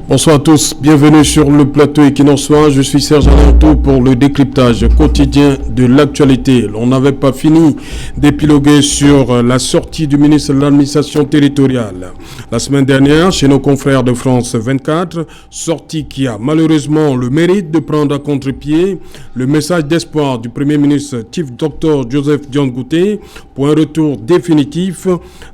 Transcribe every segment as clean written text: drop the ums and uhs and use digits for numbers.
Bonsoir à tous, bienvenue sur le plateau Equinoxois. Je suis Serge Alanto pour le décryptage quotidien de l'actualité. On n'avait pas fini d'épiloguer sur la sortie du ministre de l'administration territoriale la semaine dernière chez nos confrères de France 24, sortie qui a malheureusement le mérite de prendre à contre-pied le message d'espoir du Premier ministre Chief Dr Joseph Dione Ngouté pour un retour définitif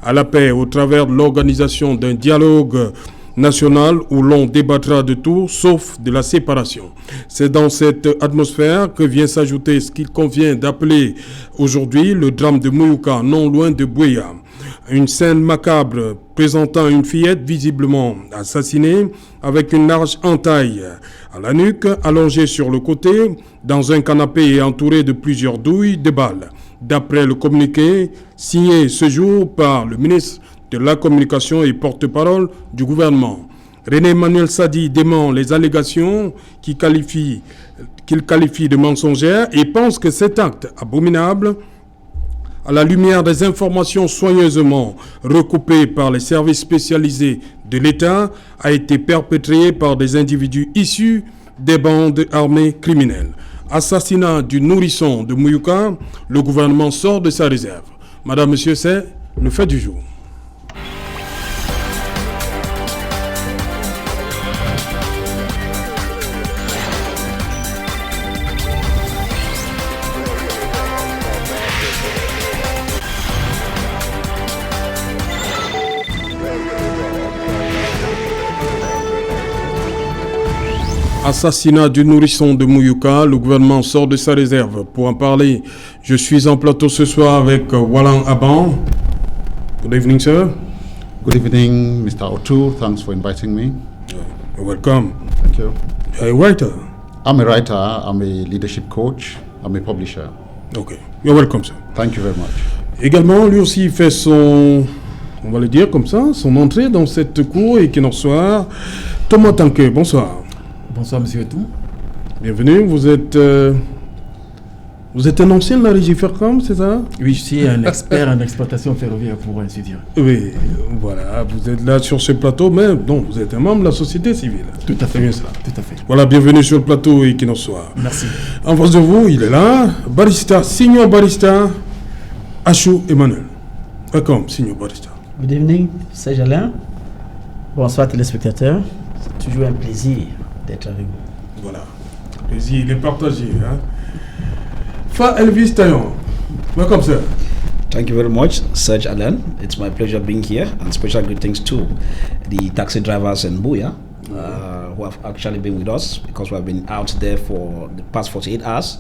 à la paix au travers de l'organisation d'un dialogue national où l'on débattra de tout sauf de la séparation. C'est dans cette atmosphère que vient s'ajouter ce qu'il convient d'appeler aujourd'hui le drame de Mouyouka, non loin de Buea. Une scène macabre présentant une fillette visiblement assassinée avec une large entaille à la nuque, allongée sur le côté, dans un canapé et entourée de plusieurs douilles de balles. D'après le communiqué signé ce jour par le ministre de la communication et porte-parole du gouvernement. René Emmanuel Sadi dément les allégations qu'il qualifie de mensongères et pense que cet acte abominable, à la lumière des informations soigneusement recoupées par les services spécialisés de l'État, a été perpétré par des individus issus des bandes armées criminelles. Assassinat du nourrisson de Mouyouka, le gouvernement sort de sa réserve. Madame, Monsieur, c'est le fait du jour. Assassinat du nourrisson de Mouyouka, le gouvernement sort de sa réserve. Pour en parler, je suis en plateau ce soir avec Wallan Aban. Good evening, sir. Good evening, Mr. Otu. Thanks for inviting me. You're welcome. Thank you. You're a writer. I'm a writer, I'm a leadership coach, I'm a publisher. Okay. You're welcome, sir. Thank you very much. Également, lui aussi fait son, on va le dire comme ça, son entrée dans cette cour Equinoxois. Thomas Tanque, bonsoir. Bonsoir, monsieur Etou. Bienvenue, vous êtes un ancien de la régie Fercom, c'est ça? Oui, je suis un expert en exploitation ferroviaire, pour ainsi dire. Oui, voilà, vous êtes là sur ce plateau, mais non, vous êtes un membre de la société civile. Tout à fait. C'est bien ça. Tout à fait. Voilà, bienvenue sur le plateau Equinoxois. Merci. En face de vous, il est là, barista, signor barista, Achou Emmanuel. Welcome, signor barista. Good evening, Serge Alain. Bonsoir téléspectateurs. C'est toujours un plaisir d'être avec vous. Voilà, le plaisir, il est partagé. Hein? Fa Elvis Taillon, welcome sir. Thank you very much, Serge Alain. It's my pleasure being here, and special greetings to the taxi drivers in Buea who have actually been with us because we have been out there for the past 48 hours,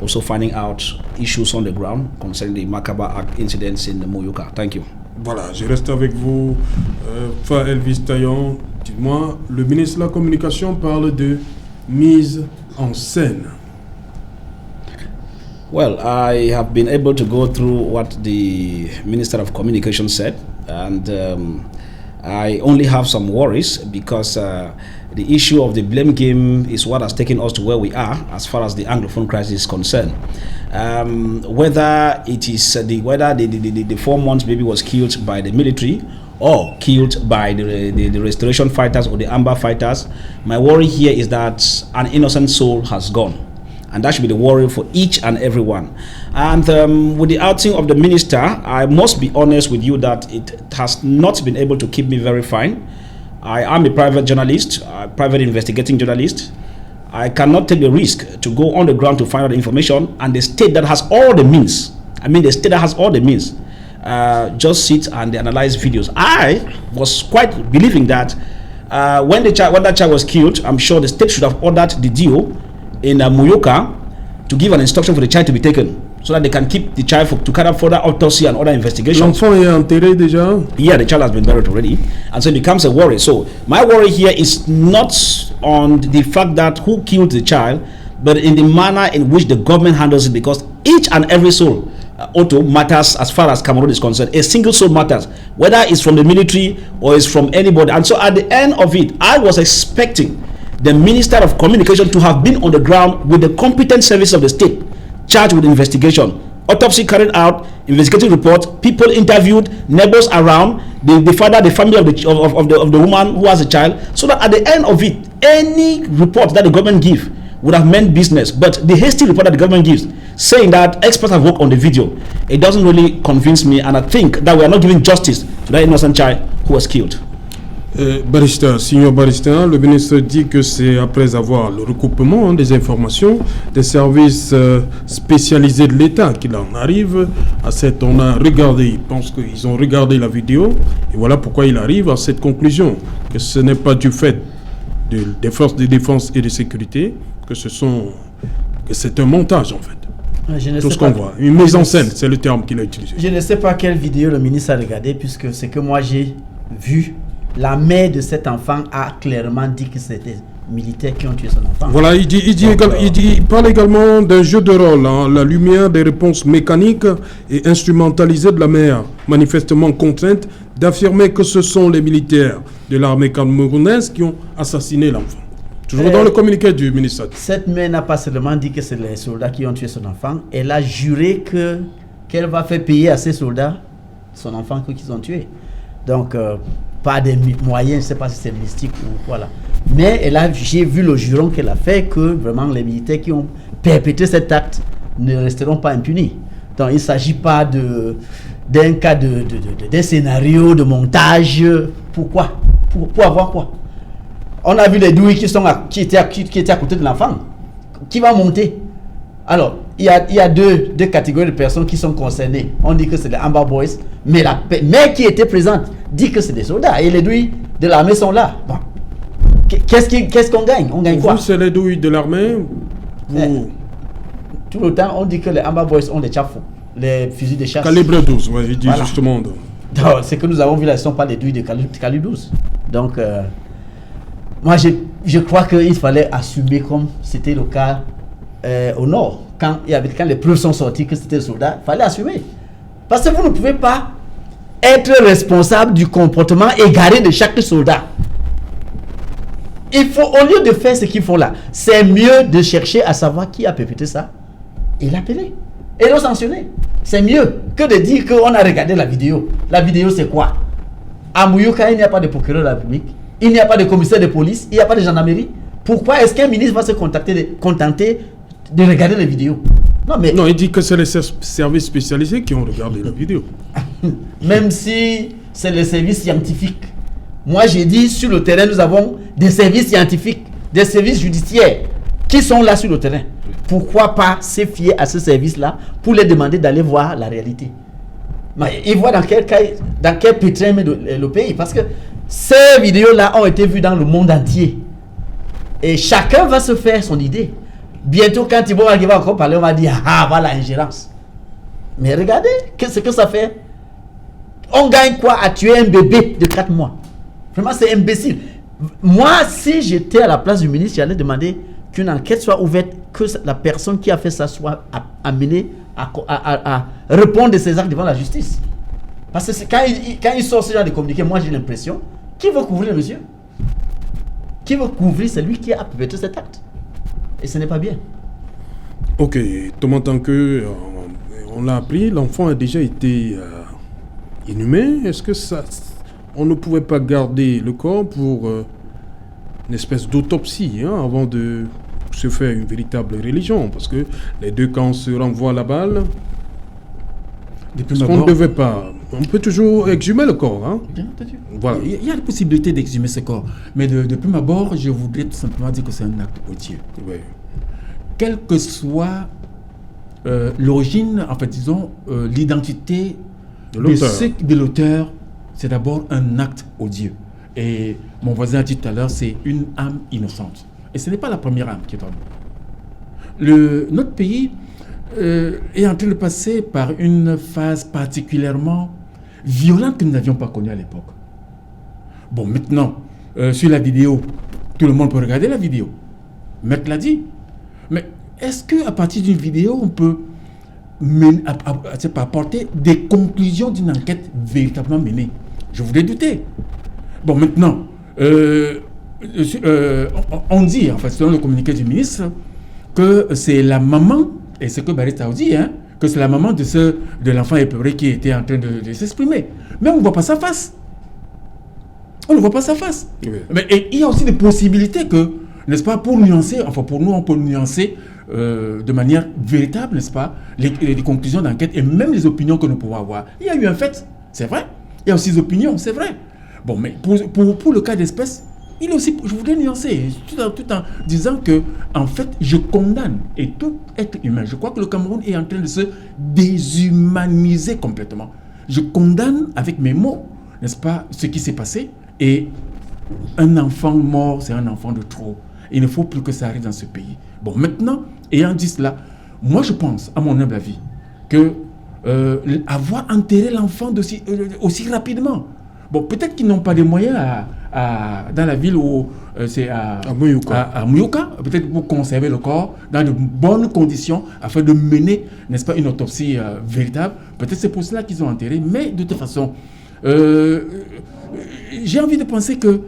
also finding out issues on the ground concerning the macabre incidents in the Mouyouka. Thank you. Voilà, je reste avec vous, Fa Elvis Taillon. Dites-moi, le ministre de la Communication parle de mise en scène. Well, I have been able to go through what the Minister of Communication said, and I only have some worries because the issue of the blame game is what has taken us to where we are as far as the Anglophone crisis is concerned. Whether it is whether the 4 months baby was killed by the military or killed by the restoration fighters or the Amber fighters, my worry here is that an innocent soul has gone. And that should be the worry for each and every one. And with the outing of the minister, I must be honest with you that it has not been able to keep me very fine. I am a private journalist, a private investigating journalist. I cannot take the risk to go on the ground to find out the information, and the state that has all the means, just sit and analyze videos. I was quite believing that when that child was killed, I'm sure the state should have ordered the DO in Mouyouka to give an instruction for the child to be taken so that they can keep the child to carry out further autopsy and other investigations. L'enfant est enterré déjà? Yeah, the child has been buried already, and so it becomes a worry. So my worry here is not on the fact that who killed the child, but in the manner in which the government handles it, because each and every soul auto matters as far as Cameroon is concerned. A single soul matters, whether it's from the military or it's from anybody. And so at the end of it, I was expecting the Minister of Communication to have been on the ground with the competent service of the state charged with investigation autopsy carried out, investigative report, people interviewed, neighbors around, the father, the family of the woman who has a child, so that at the end of it, any report that the government give would have meant business. But the hasty report that the government gives, saying that experts have worked on the video, it doesn't really convince me, and I think that we are not giving justice to that innocent child who was killed. Barrister, signor Barrister, le ministre dit que c'est après avoir le recoupement des informations des services spécialisés de l'État qu'il en arrive à cette... On a regardé, il pense qu'ils ont regardé la vidéo et voilà pourquoi il arrive à cette conclusion, que ce n'est pas du fait des forces de défense et de sécurité, que c'est un montage en fait. Tout ce qu'on voit. Une mise en scène, c'est le terme qu'il a utilisé. Je ne sais pas quelle vidéo le ministre a regardé, puisque c'est que moi j'ai vu. La mère de cet enfant a clairement dit que c'était militaires qui ont tué son enfant. Voilà, il parle également d'un jeu de rôle, hein, la lumière des réponses mécaniques et instrumentalisées de la mère, manifestement contrainte d'affirmer que ce sont les militaires de l'armée camerounaise qui ont assassiné l'enfant. Toujours dans le communiqué du ministère. Cette mère n'a pas seulement dit que c'est les soldats qui ont tué son enfant, elle a juré qu'elle va faire payer à ces soldats son enfant qu'ils ont tué. Donc, pas des moyens, je ne sais pas si c'est mystique ou voilà. Mais j'ai vu le juron qu'elle a fait que vraiment les militaires qui ont perpétré cet acte ne resteront pas impunis. Donc il ne s'agit pas d'un cas d'un scénario de montage. Pourquoi? Pour avoir quoi? On a vu les douilles qui étaient à côté de l'enfant. Qui va monter? Alors, il y a deux catégories de personnes qui sont concernées. On dit que c'est les Amber Boys, mais la mère qui était présente dit que c'est des soldats. Et les douilles de l'armée sont là. Bon. Qu'est-ce qu'on gagne? On gagne quoi? Vous, c'est les douilles de l'armée? Tout le temps, on dit que les Amber Boys ont des chafous, les fusils de chasse. Calibre 12, oui, il dit voilà. Justement. C'est que nous avons vu là, ce ne sont pas les douilles de calibre 12. Donc, moi, je crois qu'il fallait assumer comme c'était le cas au nord. Quand les preuves sont sorties que c'était des soldats, il fallait assumer. Parce que vous ne pouvez pas être responsable du comportement égaré de chaque soldat. Il faut, au lieu de faire ce qu'ils font là, c'est mieux de chercher à savoir qui a perpétré ça et l'appeler et le sanctionner. C'est mieux que de dire qu'on a regardé la vidéo. La vidéo, c'est quoi? À Mouyouka, il n'y a pas de procureur de la République, il n'y a pas de commissaire de police, il n'y a pas de gendarmerie. Pourquoi est-ce qu'un ministre va se contenter de regarder les vidéos? Non, il dit que c'est les services spécialisés qui ont regardé la vidéo. Même si c'est les services scientifiques. Moi, j'ai dit, sur le terrain, nous avons des services scientifiques, des services judiciaires qui sont là sur le terrain. Pourquoi pas se fier à ce service-là pour les demander d'aller voir la réalité? Mais ils voient dans quel pétrin met le pays. Parce que ces vidéos-là ont été vues dans le monde entier. Et chacun va se faire son idée. Bientôt, quand ils vont arriver encore parler, on va dire, ah, voilà l'ingérence. Mais regardez, qu'est-ce que ça fait? On gagne quoi à tuer un bébé de 4 mois? Vraiment, c'est imbécile. Moi, si j'étais à la place du ministre, j'allais demander qu'une enquête soit ouverte, que la personne qui a fait ça soit amenée à répondre de ses actes devant la justice. Parce que quand il sort ce genre de communiqué, moi j'ai l'impression, qui veut couvrir le monsieur? Qui veut couvrir celui qui a perpétré cet acte? Et ce n'est pas bien. Ok, Thomas, tant que on l'a appris, l'enfant a déjà été inhumé. Est-ce que on ne pouvait pas garder le corps pour une espèce d'autopsie avant de se faire une véritable religion? Parce que les deux camps se renvoient la balle. On ne devait pas. On peut toujours exhumer le corps. Hein? Bien entendu. Voilà. Il y a la possibilité d'exhumer ce corps. Mais de prime abord, je voudrais tout simplement dire que c'est un acte odieux. Oui. Quelle que soit l'origine, en fait, disons, l'identité de l'auteur, c'est d'abord un acte odieux. Et mon voisin a dit tout à l'heure, c'est une âme innocente. Et ce n'est pas la première âme qui est en nous. Notre pays est en train de passer par une phase particulièrement violente que nous n'avions pas connue à l'époque. Bon, maintenant, sur la vidéo, tout le monde peut regarder la vidéo. Maître l'a dit. Mais est-ce qu'à partir d'une vidéo, on peut apporter des conclusions d'une enquête véritablement menée? Je voudrais douter. Bon, maintenant, on dit, en fait, selon le communiqué du ministre, que c'est la maman, et c'est que Barrister a dit, que c'est la maman de l'enfant épeuré qui était en train de s'exprimer. Mais on ne voit pas sa face. On ne voit pas sa face. Oui. Mais il y a aussi des possibilités que, n'est-ce pas, pour nuancer, enfin pour nous, on peut nuancer de manière véritable, n'est-ce pas, les conclusions d'enquête et même les opinions que nous pouvons avoir. Il y a eu un fait, c'est vrai. Il y a aussi des opinions, c'est vrai. Bon, mais pour le cas d'espèce, il est aussi, je voudrais nuancer, tout en disant que, en fait, je condamne, et tout être humain, je crois que le Cameroun est en train de se déshumaniser complètement. Je condamne avec mes mots, n'est-ce pas, ce qui s'est passé, et un enfant mort, c'est un enfant de trop. Il ne faut plus que ça arrive dans ce pays. Bon, maintenant, ayant dit cela, moi je pense, à mon humble avis, que avoir enterré l'enfant aussi rapidement, bon, peut-être qu'ils n'ont pas les moyens dans la ville où c'est à Muyuka, peut-être pour conserver le corps dans de bonnes conditions afin de mener, n'est-ce pas, une autopsie véritable. Peut-être c'est pour cela qu'ils ont enterré, mais de toute façon, j'ai envie de penser que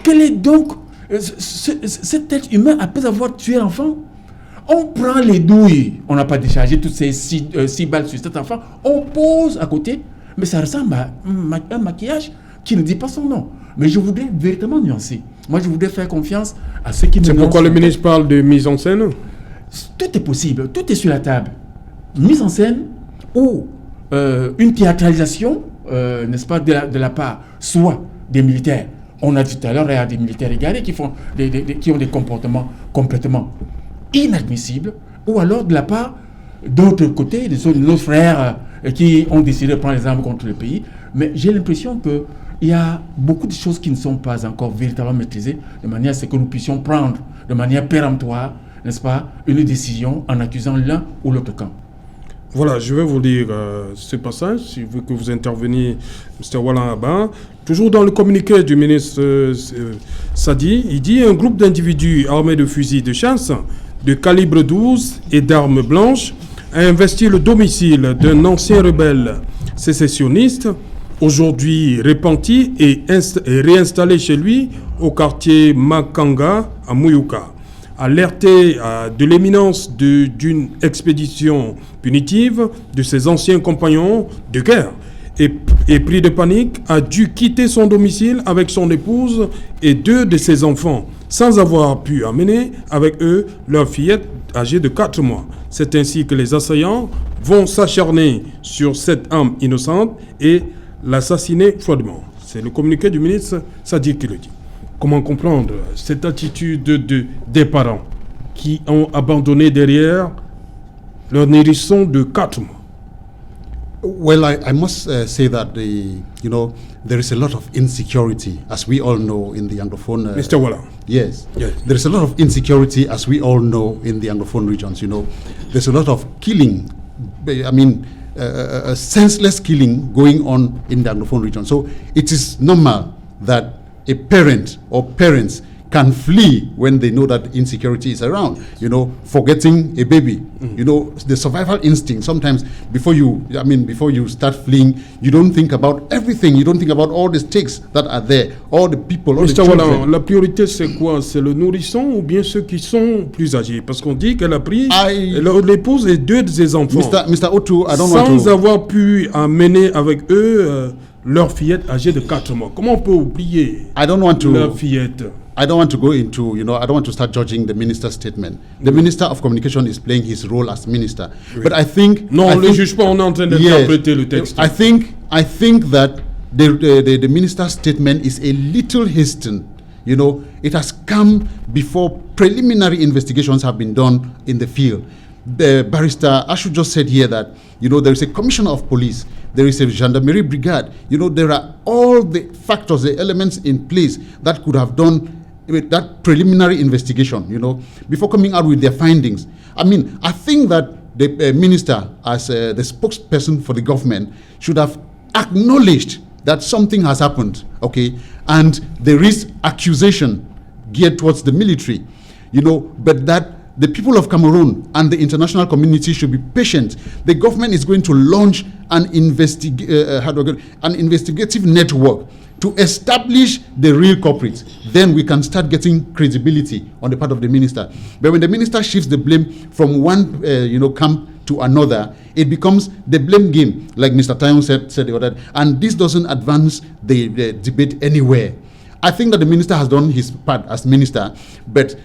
quel est donc cet être humain après avoir tué l'enfant? On prend les douilles, on n'a pas déchargé toutes ces 6 balles sur cet enfant, on pose à côté, mais ça ressemble à un maquillage qui ne dit pas son nom. Mais je voudrais véritablement nuancer. Moi, je voudrais faire confiance à ceux qui me... C'est pourquoi le ministre parle de mise en scène? Tout est possible, tout est sur la table. Mise en scène ou une théâtralisation, n'est-ce pas, de la part soit des militaires. On a dit tout à l'heure, il y a des militaires égarés qui ont des comportements complètement inadmissibles, ou alors de la part d'autres côtés, de nos frères qui ont décidé de prendre les armes contre le pays. Mais j'ai l'impression qu'il y a beaucoup de choses qui ne sont pas encore véritablement maîtrisées, de manière à ce que nous puissions prendre de manière péremptoire, n'est-ce pas, une décision en accusant l'un ou l'autre camp. Voilà, je vais vous lire ce passage, si vous que vous interveniez, M. Wallan Abba. Toujours dans le communiqué du ministre Sadi, il dit « Un groupe d'individus armés de fusils de chasse de calibre 12 et d'armes blanches a investi le domicile d'un ancien rebelle sécessionniste, aujourd'hui repenti et réinstallé chez lui au quartier Makanga à Muyuka. Alerté de l'imminence d'une expédition punitive de ses anciens compagnons de guerre et pris de panique, a dû quitter son domicile avec son épouse et 2 de ses enfants, sans avoir pu amener avec eux leur fillette âgée de 4 mois. C'est ainsi que les assaillants vont s'acharner sur cette âme innocente et l'assassiner froidement. » C'est le communiqué du ministre Sadi qui le dit. Comment comprendre cette attitude des parents qui ont abandonné derrière leur nourrisson de 4 mois? Well, I must say that there is a lot of insecurity, as we all know in the Anglophone. Mr. Wallan. Yes, there is a lot of insecurity, as we all know in the Anglophone regions. There's a lot of killing. I mean, senseless killing going on in the Anglophone region. So it is normal that a parent or parents can flee when they know that insecurity is around, forgetting a baby. The survival instinct, sometimes before you start fleeing, you don't think about everything. You don't think about all the stakes that are there, all the people, all the children. Voilà, la priorité c'est quoi? C'est le nourrisson ou bien ceux qui sont plus âgés? Parce qu'on dit qu'elle a pris l'épouse et 2 de ses enfants. Mr. Otu, I don't sans avoir pu amener avec eux leur fillette âgée de 4 mois. Comment on peut oublier leur fillette? I don't want to go into, I don't want to start judging the minister's statement. The Minister of Communication is playing his role as minister. Oui. But I think... Non, on ne le juge pas, on est en train d'interpréter le texte. I think that the minister's statement is a little hastened. It has come before preliminary investigations have been done in the field. The barrister Ashu just said here that, there is a commissioner of police, there is a gendarmerie brigade. There are all the factors, the elements in place that could have done that preliminary investigation, before coming out with their findings. I mean, I think that the minister, as the spokesperson for the government, should have acknowledged that something has happened, okay, and there is accusation geared towards the military, but that the people of Cameroon and the international community should be patient. The government is going to launch an investigative network to establish the real culprits. Then we can start getting credibility on the part of the minister. But when the minister shifts the blame from one camp to another, it becomes the blame game, like Mr. Tayon said the other day, and this doesn't advance the debate anywhere. I think that the minister has done his part as minister, but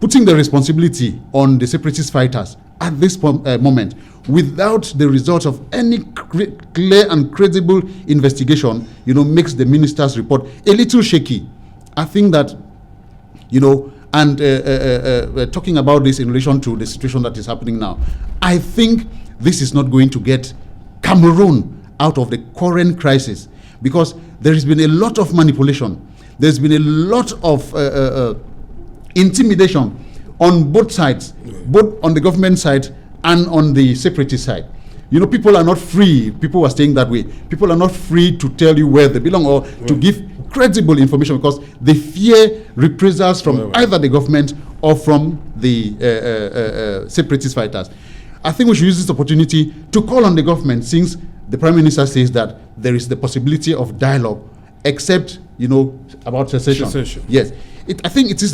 putting the responsibility on the separatist fighters at this moment, without the results of any clear and credible investigation, makes the minister's report a little shaky. I think that, and talking about this in relation to the situation that is happening now, I think this is not going to get Cameroon out of the current crisis, because there has been a lot of manipulation. There's been a lot of intimidation on both sides, both on the government side and on the separatist side. People are not free. People are staying that way. People are not free to tell you where they belong or to give credible information, because they fear reprisals from either the government or from the separatist fighters. I think we should use this opportunity to call on the government, since the Prime Minister says that there is the possibility of dialogue, except, about secession. Yes. I think it is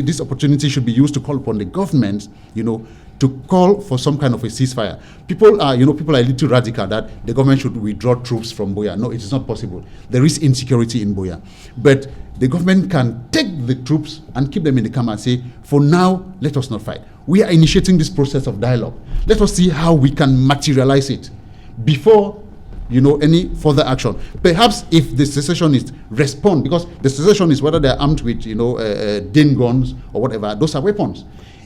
this opportunity should be used to call upon the government, to call for some kind of a ceasefire. People are a little radical that the government should withdraw troops from Buea. No, it is not possible. There is insecurity in Buea. But the government can take the troops and keep them in the camp and say, for now, let us not fight. We are initiating this process of dialogue. Let us see how we can materialize it before any further action. Perhaps if the secessionists respond, because the secessionists, whether they're armed with, DIN guns or whatever, those are weapons.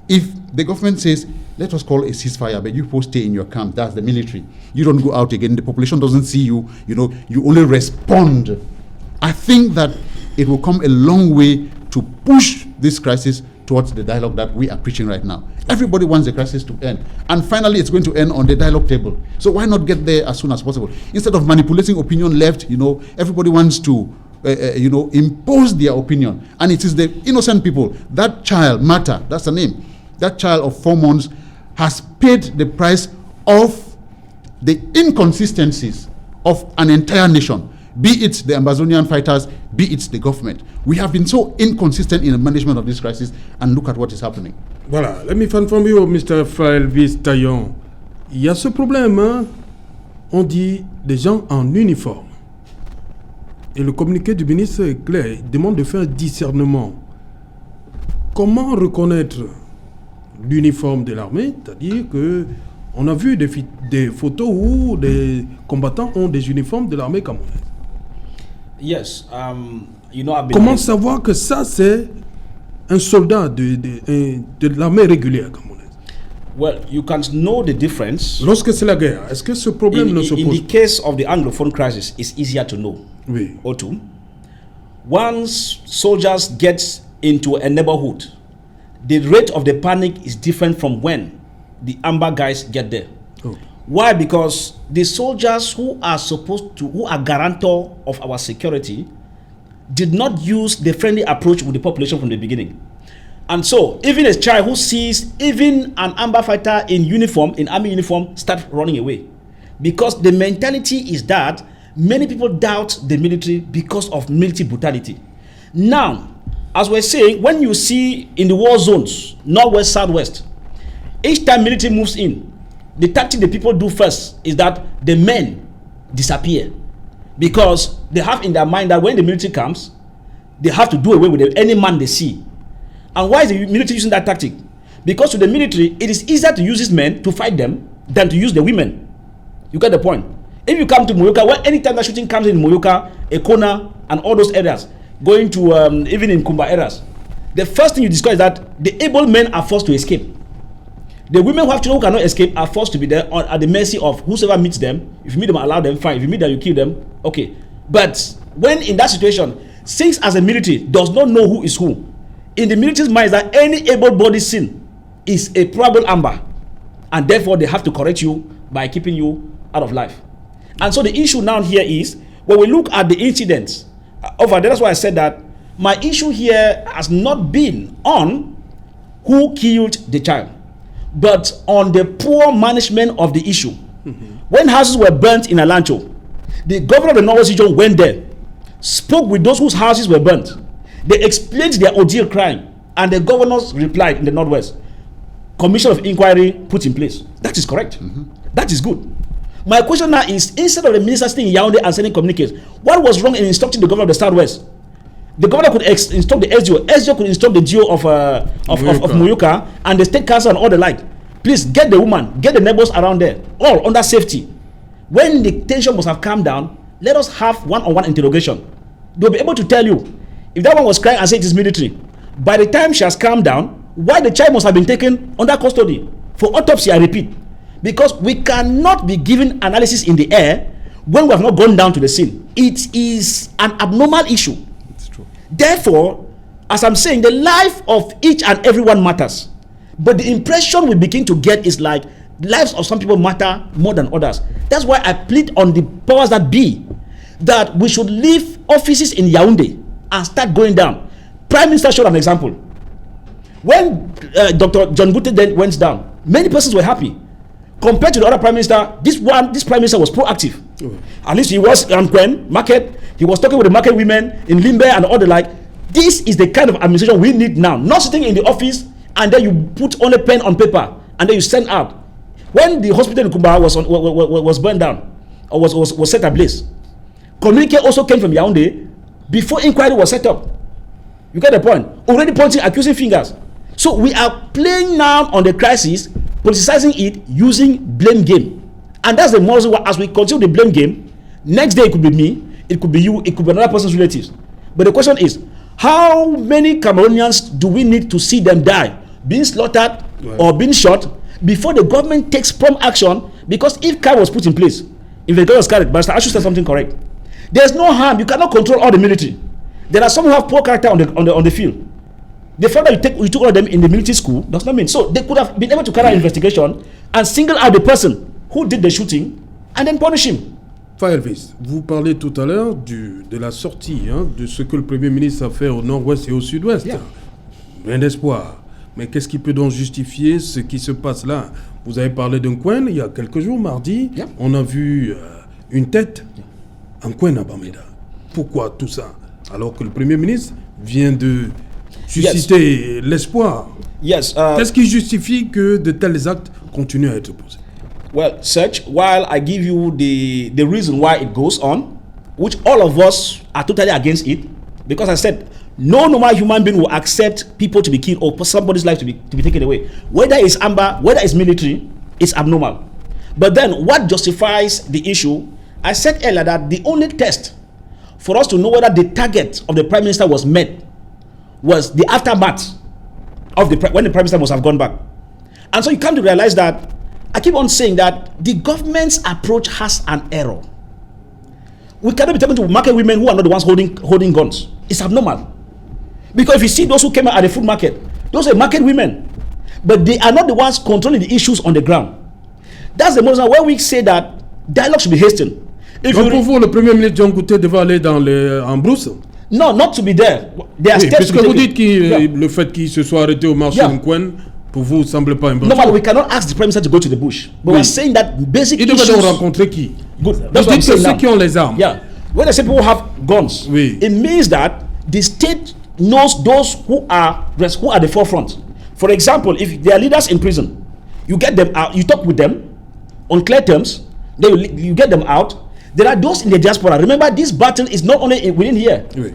If the government says, let us call a ceasefire, but you people stay in your camp, that's the military. You don't go out again, the population doesn't see you, you only respond. I think that it will come a long way to push this crisis towards the dialogue that we are preaching right now. Everybody wants the crisis to end. And finally, it's going to end on the dialogue table. So why not get there as soon as possible? Instead of manipulating opinion left, everybody wants to, impose their opinion. And it is the innocent people. That child, Martha, that's the name. That child of 4 months has paid the price of the inconsistencies of an entire nation. Be it the Ambazonian fighters, be it the government. We have been so inconsistent in the management of this crisis, and look at what is happening. Voilà, let me find from you, Mr. Elvis Tayon. Il y a ce problème, hein? On dit des gens en uniforme. Et le communiqué du ministre est clair, il demande de faire un discernement. Comment reconnaître l'uniforme de l'armée? C'est-à-dire que on a vu des photos où des combattants ont des uniformes de l'armée camerounaise. Yes, Comment savoir que ça c'est un soldat de l'armée régulière camerounaise? Well, you can know the difference. Lorsque c'est la guerre, est-ce que ce problème ne se pose? In the case of the Anglophone crisis, it's easier to know. Oui. O2. Once soldiers get into a neighborhood, the rate of the panic is different from when the Amber guys get there. Oh. Why? Because the soldiers who are guarantor of our security did not use the friendly approach with the population from the beginning. And so, even a child who sees even an Amber fighter in uniform, in army uniform, start running away. Because the mentality is that many people doubt the military because of military brutality. Now, as we're saying, when you see in the war zones, northwest, southwest, each time military moves in, the tactic the people do first is that the men disappear, because they have in their mind that when the military comes, they have to do away with any man they see. And why is the military using that tactic? Because to the military, it is easier to use these men to fight them than to use the women. You get the point? If you come to Moyoka, anytime that shooting comes in Moyoka, Ekona, and all those areas, going to even in Kumba areas, the first thing you discover is that the able men are forced to escape. The women who have children who cannot escape are forced to be there at the mercy of whosoever meets them. If you meet them, allow them, fine. If you meet them, you kill them, okay. But when in that situation, since as a military does not know who is who, in the military's mind is that any able-bodied sin is a probable amber, and therefore they have to correct you by keeping you out of life. And so the issue now here is, when we look at the incidents over there, that's why I said that my issue here has not been on who killed the child, but on the poor management of the issue. When houses were burnt in Alancho, the governor of the Northwest region went there, spoke with those whose houses were burnt. They explained their ordeal crime, and the governors replied in the Northwest. commission of inquiry put in place. That is correct. That is good. My question now is, instead of the minister staying in Yaoundé and sending communiques, what was wrong in instructing the governor of the Southwest? The governor could instruct the SGO. SGO could instruct the GO of Muyuka and the state council and all the like. Please get the woman, get the neighbors around there, all under safety. When the tension must have calmed down, let us have one-on-one interrogation. They'll be able to tell you, if that one was crying and said it is military, by the time she has calmed down, why the child must have been taken under custody for autopsy, I repeat. Because we cannot be giving analysis in the air when we have not gone down to the scene. It is an abnormal issue. It's true. Therefore, as I'm saying, the life of each and everyone matters. But the impression we begin to get is like lives of some people matter more than others. That's why I plead on the powers that be that we should leave offices in Yaoundé and start going down. Prime Minister showed an example. When Dr. John Gute then went down, many persons were happy. Compared to the other prime minister, this prime minister was proactive. At least he was on Kwen market. He was talking with the market women in Limbe and all the like. This is the kind of administration we need now. Not sitting in the office and then you put on a pen on paper and then you send out. When the hospital in Kumba was burned down or was set ablaze, communique also came from Yaoundé before inquiry was set up. You get the point? Already pointing, accusing fingers. So we are playing now on the crisis, politicizing it using blame game. And that's the most, as we continue the blame game, next day it could be me, it could be you, it could be another person's relatives. But the question is, how many Cameroonians do we need to see them die, being slaughtered or being shot, before the government takes prompt action? Because if CAR was put in place, if the government was carried, but I should say something correct. There's no harm. You cannot control all the military. There are some who have poor character on the field. The fact that you took all of them in the military school does not mean. So they could have been able to carry out investigation and single out the person who did the shooting and then punish him. Elvis, vous parlez tout à l'heure de la sortie, de ce que le Premier ministre a fait au nord-ouest et au sud-ouest. Yeah. Plein d'espoir. Mais qu'est-ce qui peut donc justifier ce qui se passe là? Vous avez parlé d'un coin il y a quelques jours, mardi. Yeah. On a vu une tête en coin à Bamenda. Pourquoi tout ça? Alors que le Premier ministre vient de susciter l'espoir. Yes. Qu'est-ce qui justifie que de tels actes continuent à être posés? Well, Serge, while I give you the reason why it goes on, which all of us are totally against it, because I said no normal human being will accept people to be killed or somebody's life to be taken away. Whether it's Amba, whether it's military, it's abnormal. But then what justifies the issue? I said earlier that the only test for us to know whether the target of the Prime Minister was met was the aftermath of when the Prime Minister must have gone back. And so you come to realize that I keep on saying that the government's approach has an error. We cannot be talking to market women who are not the ones holding guns. It's abnormal. Because if you see those who came out at the food market, those are market women. But they are not the ones controlling the issues on the ground. That's the reason why we say that dialogue should be hastened. Donc pour vous, le Premier ministre John Gute devait aller en brousse? No, not to be there. There are steps puisque to vous take. dites que le fait qu'il se soit arrêté au marché de Nkwen, pour vous, ne semble pas un bon No, choix. but we cannot ask the Prime Minister to go to the bush. But we're saying that basic Il devait issues... donc rencontrer qui? Good. Vous That's what I'm dites que saying ceux now. qui ont les armes. Yeah. When I say people have guns, Oui. it means that the state knows those who are at the forefront. For example, if there are leaders in prison, you get them out, you talk with them on clear terms, then you get them out. There are those in the diaspora. Remember, this battle is not only within here. Oui.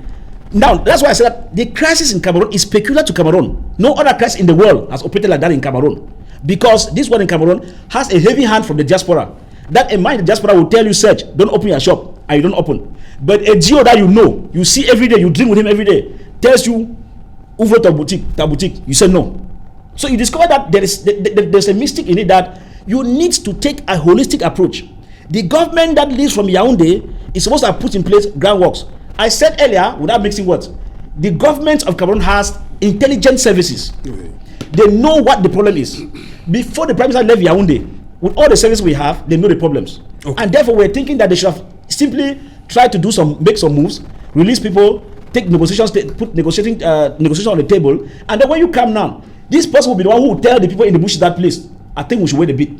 Now, that's why I said that the crisis in Cameroon is peculiar to Cameroon. No other crisis in the world has operated like that in Cameroon. Because this one in Cameroon has a heavy hand from the diaspora. That a man in the diaspora will tell you, Serge, don't open your shop, and you don't open. But a Geo that you know, you see every day, you drink with him every day, tells you, ouvre ta boutique, you say no. So you discover that there's a mystic in it that you need to take a holistic approach. The government that leads from Yaoundé is supposed to have put in place groundworks. I said earlier, without mixing words, the government of Cameroon has intelligence services. They know what the problem is. Before the Prime Minister left Yaoundé, with all the services we have, they know the problems. Okay. And therefore, we're thinking that they should have simply tried to make some moves, release people, take negotiations, put negotiation on the table, and then when you come now, this person will be the one who will tell the people in the bush that place, I think we should wait a bit.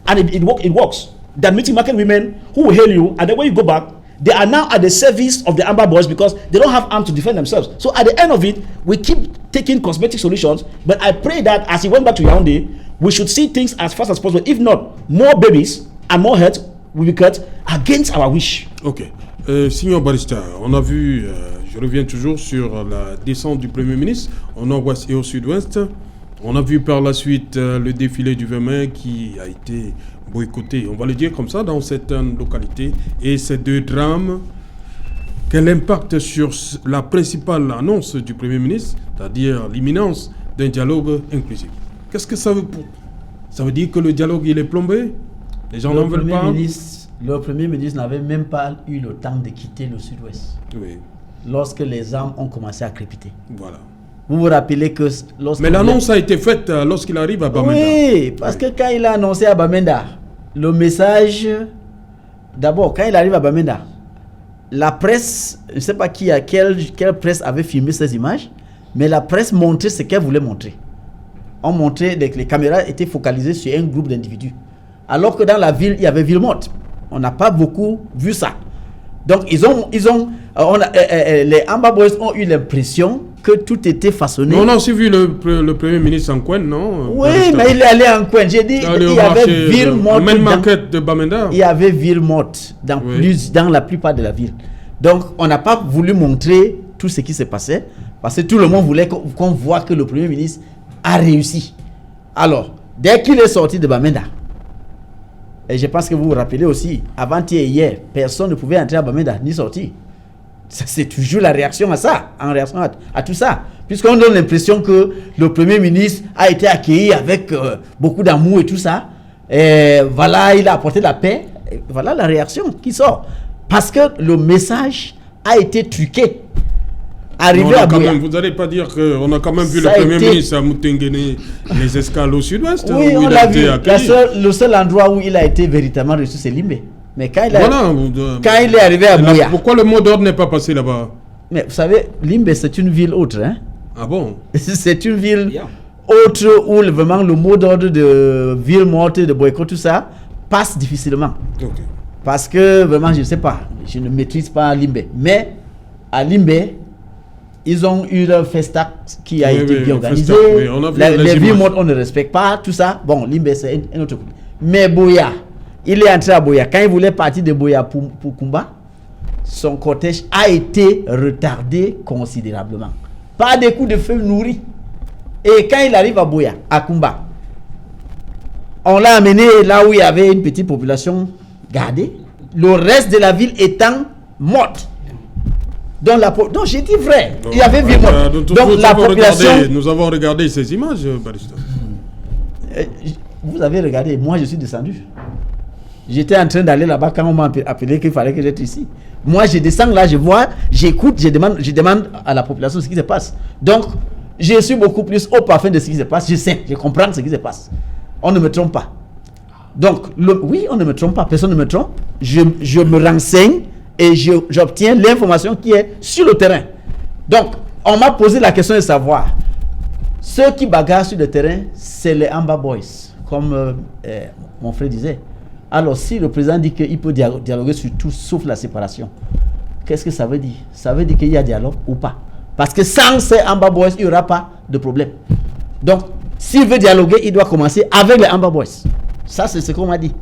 And it works. That meeting market women who will hail you, and then when you go back, They are now at the service of the Amber Boys because they don't have arms to defend themselves. So at the end of it, we keep taking cosmetic solutions. But I pray that as he went back to Yaoundé, we should see things as fast as possible. If not, more babies and more heads will be cut against our wish. Ok. Signor Barista, on a vu, je reviens toujours sur la descente du Premier ministre au nord-ouest et au sud-ouest. On a vu par la suite le défilé du 20 mai qui a été boycotté, on va le dire comme ça, dans certaines localités. Et ces deux drames, quel impact sur la principale annonce du Premier ministre, c'est-à-dire l'imminence d'un dialogue inclusif? Qu'est-ce que ça veut pour? Ça veut dire que le dialogue il est plombé? Les gens n'en veulent pas? Le Premier ministre n'avait même pas eu le temps de quitter le sud-ouest. Oui. Lorsque les armes ont commencé à crépiter. Voilà. Vous vous rappelez que lorsque... Mais l'annonce a été faite lorsqu'il arrive à Bamenda. Oui, parce que quand il a annoncé à Bamenda, le message... D'abord, quand il arrive à Bamenda, la presse, je ne sais pas quelle presse avait filmé ces images, mais la presse montrait ce qu'elle voulait montrer. On montrait que les caméras étaient focalisées sur un groupe d'individus. Alors que dans la ville, il y avait ville morte. On n'a pas beaucoup vu ça. Donc, les Amber Boys ont eu l'impression que tout était façonné. On a aussi vu le Premier ministre en coin, non? Oui, mais il est allé en coin. J'ai dit il y avait ville morte. Même maquette de Bamenda. Il y avait ville morte dans la plupart de la ville. Donc, on n'a pas voulu montrer tout ce qui se passait parce que tout le monde voulait qu'on voit que le Premier ministre a réussi. Alors, dès qu'il est sorti de Bamenda, et je pense que vous vous rappelez aussi, avant-hier et hier, personne ne pouvait entrer à Bamenda ni sortir. C'est toujours la réaction à ça, en réaction à tout ça. Puisqu'on donne l'impression que le Premier ministre a été accueilli avec beaucoup d'amour et tout ça. Et voilà, il a apporté la paix. Et voilà la réaction qui sort. Parce que le message a été truqué. Arrivé à Boya. Vous n'allez pas dire qu'on a quand même vu le Premier ministre à Moutenguene, les escales au sud-ouest. Oui, on l'a vu. Le seul endroit où il a été véritablement reçu, c'est Limbé. Mais quand il est arrivé à Boya. Pourquoi le mot d'ordre n'est pas passé là-bas? Mais vous savez, Limbé, c'est une ville autre. Hein? Ah bon? C'est une ville autre où vraiment le mot d'ordre de ville morte, de boycott, tout ça, passe difficilement. Okay. Parce que vraiment, je ne sais pas, je ne maîtrise pas Limbé. Mais à Limbé, ils ont eu leur festac qui a été bien organisé. Les villes mortes, on ne respecte pas, tout ça. Bon, Limbé, c'est un autre coup. Mais Boya, il est entré à Boya. Quand il voulait partir de Boya pour Kumba, son cortège a été retardé considérablement. Par des coups de feu nourris. Et quand il arrive à Boya, à Kumba, on l'a amené là où il y avait une petite population gardée. Le reste de la ville étant morte. Donc j'ai dit vrai, il y avait ville morte. Donc la population... Nous avons regardé ces images, Barista. Vous avez regardé, moi je suis descendu. J'étais en train d'aller là-bas quand on m'a appelé qu'il fallait que j'étais ici. Moi je descends là, je vois, j'écoute, je demande à la population ce qui se passe. Donc je suis beaucoup plus au parfum de ce qui se passe, je sais, je comprends ce qui se passe. On ne me trompe pas. Donc oui, on ne me trompe pas, personne ne me trompe. Je me renseigne et j'obtiens l'information qui est sur le terrain. Donc, on m'a posé la question de savoir, ceux qui bagarrent sur le terrain, c'est les Amber Boys, comme mon frère disait. Alors, si le président dit qu'il peut dialoguer sur tout sauf la séparation, qu'est-ce que ça veut dire? Ça veut dire qu'il y a dialogue ou pas? Parce que sans ces Amber Boys, il n'y aura pas de problème. Donc, s'il veut dialoguer, il doit commencer avec les Amber Boys. Ça, c'est ce qu'on m'a dit.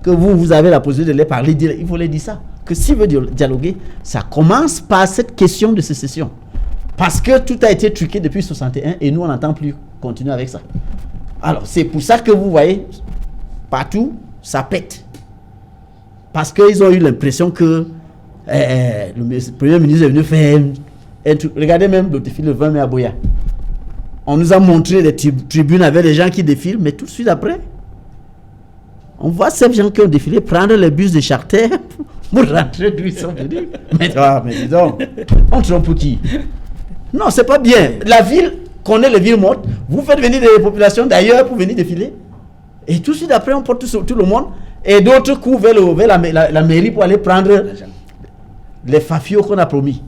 Que vous avez la possibilité de les parler, il faut les dire ça. Que s'il veut dialoguer, ça commence par cette question de sécession. Parce que tout a été truqué depuis 61 et nous, on n'entend plus continuer avec ça. Alors, c'est pour ça que vous voyez, partout, ça pète. Parce qu'ils ont eu l'impression que le Premier ministre est venu faire un truc. Regardez même le défilé le 20 mai à Boya. On nous a montré les tribunes avec les gens qui défilent, mais tout de suite après, on voit ces gens qui ont défilé prendre les bus de charter pour rentrer d'où ils sont venus. Mais dis donc, on trompe pour qui? Non, c'est pas bien. La ville connaît les villes mortes. Vous faites venir des populations d'ailleurs pour venir défiler. Et tout de suite après, on porte tout le monde. Et d'autres courent vers la mairie pour aller prendre les fafios qu'on a promis.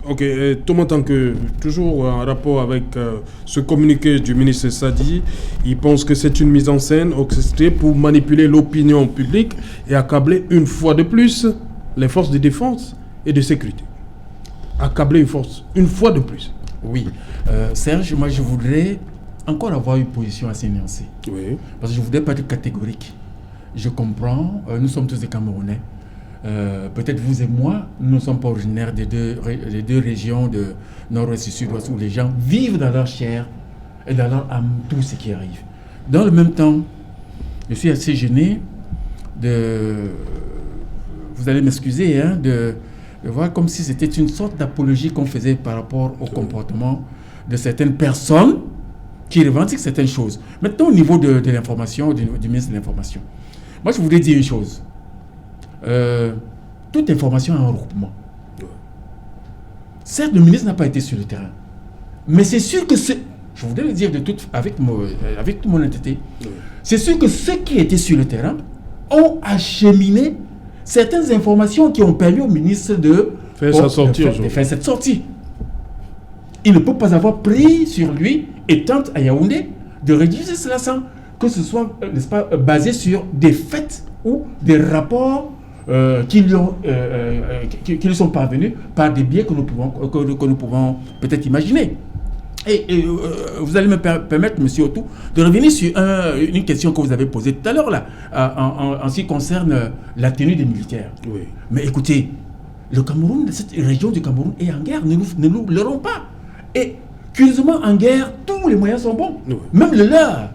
Ok, Thomas, tant que toujours en rapport avec ce communiqué du ministre Sadi, il pense que c'est une mise en scène orchestrée pour manipuler l'opinion publique et accabler une fois de plus les forces de défense et de sécurité. Accabler une force, une fois de plus. Oui. Serge, moi je voudrais encore avoir une position assez nuancée. Oui. Parce que je ne voudrais pas être catégorique. Je comprends, nous sommes tous des Camerounais. Peut-être vous et moi, nous ne sommes pas originaires des deux régions de nord-ouest et sud-ouest où les gens vivent dans leur chair et dans leur âme tout ce qui arrive. Dans le même temps, je suis assez gêné vous allez m'excuser, hein, de voir comme si c'était une sorte d'apologie qu'on faisait par rapport au comportement de certaines personnes qui revendiquent certaines choses. Maintenant, au niveau de l'information, du ministre de l'Information, moi je voudrais dire une chose. Toute information a un regroupement. Certes, le ministre n'a pas été sur le terrain, mais c'est sûr que je voudrais le dire avec toute mon honnêteté, c'est sûr que ceux qui étaient sur le terrain ont acheminé certaines informations qui ont permis au ministre de faire cette sortie. Il ne peut pas avoir pris sur lui et tente à Yaoundé de rédiger cela sans que ce soit, n'est-ce pas, basé sur des faits ou des rapports qui lui sont parvenus par des biais que nous pouvons peut-être imaginer. Et vous allez me permettre, monsieur Otou, de revenir sur une question que vous avez posée tout à l'heure, là, en ce qui concerne la tenue des militaires. Oui. Mais écoutez, le Cameroun, cette région du Cameroun est en guerre, ne nous leurrons pas. Et curieusement, en guerre, tous les moyens sont bons, oui. Même le leur.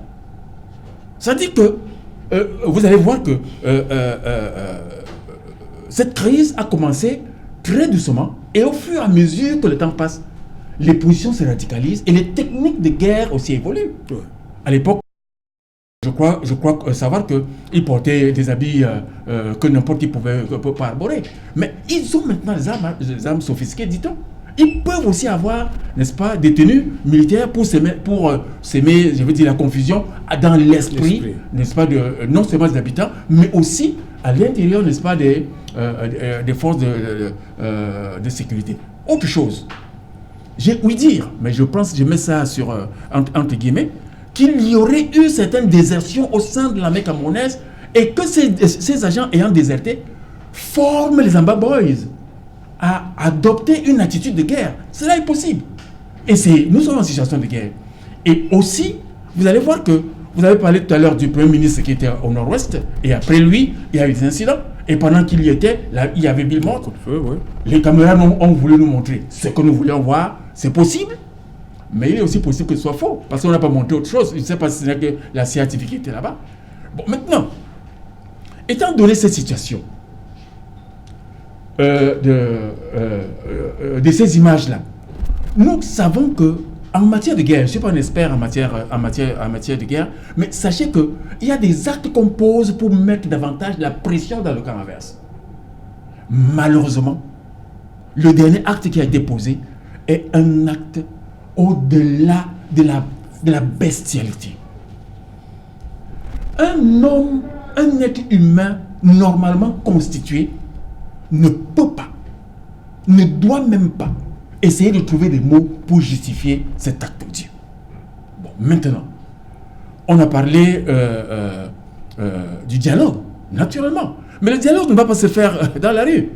Ça dit que vous allez voir que cette crise a commencé très doucement, et au fur et à mesure que le temps passe, les positions se radicalisent et les techniques de guerre aussi évoluent. Oui. À l'époque, je crois savoir qu'ils portaient des habits que n'importe qui peut pas arborer. Mais ils ont maintenant des armes sophistiquées, dit-on. Ils peuvent aussi avoir, n'est-ce pas, des tenues militaires pour s'aimer, je veux dire, la confusion dans l'esprit, n'est-ce pas, non seulement des habitants, mais aussi à l'intérieur, n'est-ce pas, des forces de sécurité. Autre chose. J'ai ouï dire, mais je mets ça sur entre guillemets, qu'il y aurait eu certaines désertions au sein de l'armée camerounaise et que ces agents ayant déserté forment les Amba Boys à adopter une attitude de guerre. Cela est possible. Et nous sommes en situation de guerre. Et aussi, vous allez voir que vous avez parlé tout à l'heure du Premier ministre qui était au nord-ouest, et après lui, il y a eu des incidents. Et pendant qu'il y était, là, il y avait Bill Mott. Les Camerounais ont voulu nous montrer ce que nous voulions voir. C'est possible, mais il est aussi possible que ce soit faux, parce qu'on n'a pas montré autre chose. Je ne sais pas si c'est que la scientifique était là-bas. Bon, maintenant, étant donné cette situation, de ces images-là, nous savons que en matière de guerre, je ne suis pas un expert en matière de guerre, mais sachez qu'il y a des actes qu'on pose pour mettre davantage la pression dans le camp adverse. Malheureusement, le dernier acte qui a été posé est un acte au-delà de la bestialité. Un être humain normalement constitué ne peut pas, ne doit même pas essayer de trouver des mots pour justifier cet acte odieux. Bon, maintenant, on a parlé du dialogue, naturellement. Mais le dialogue ne va pas se faire dans la rue.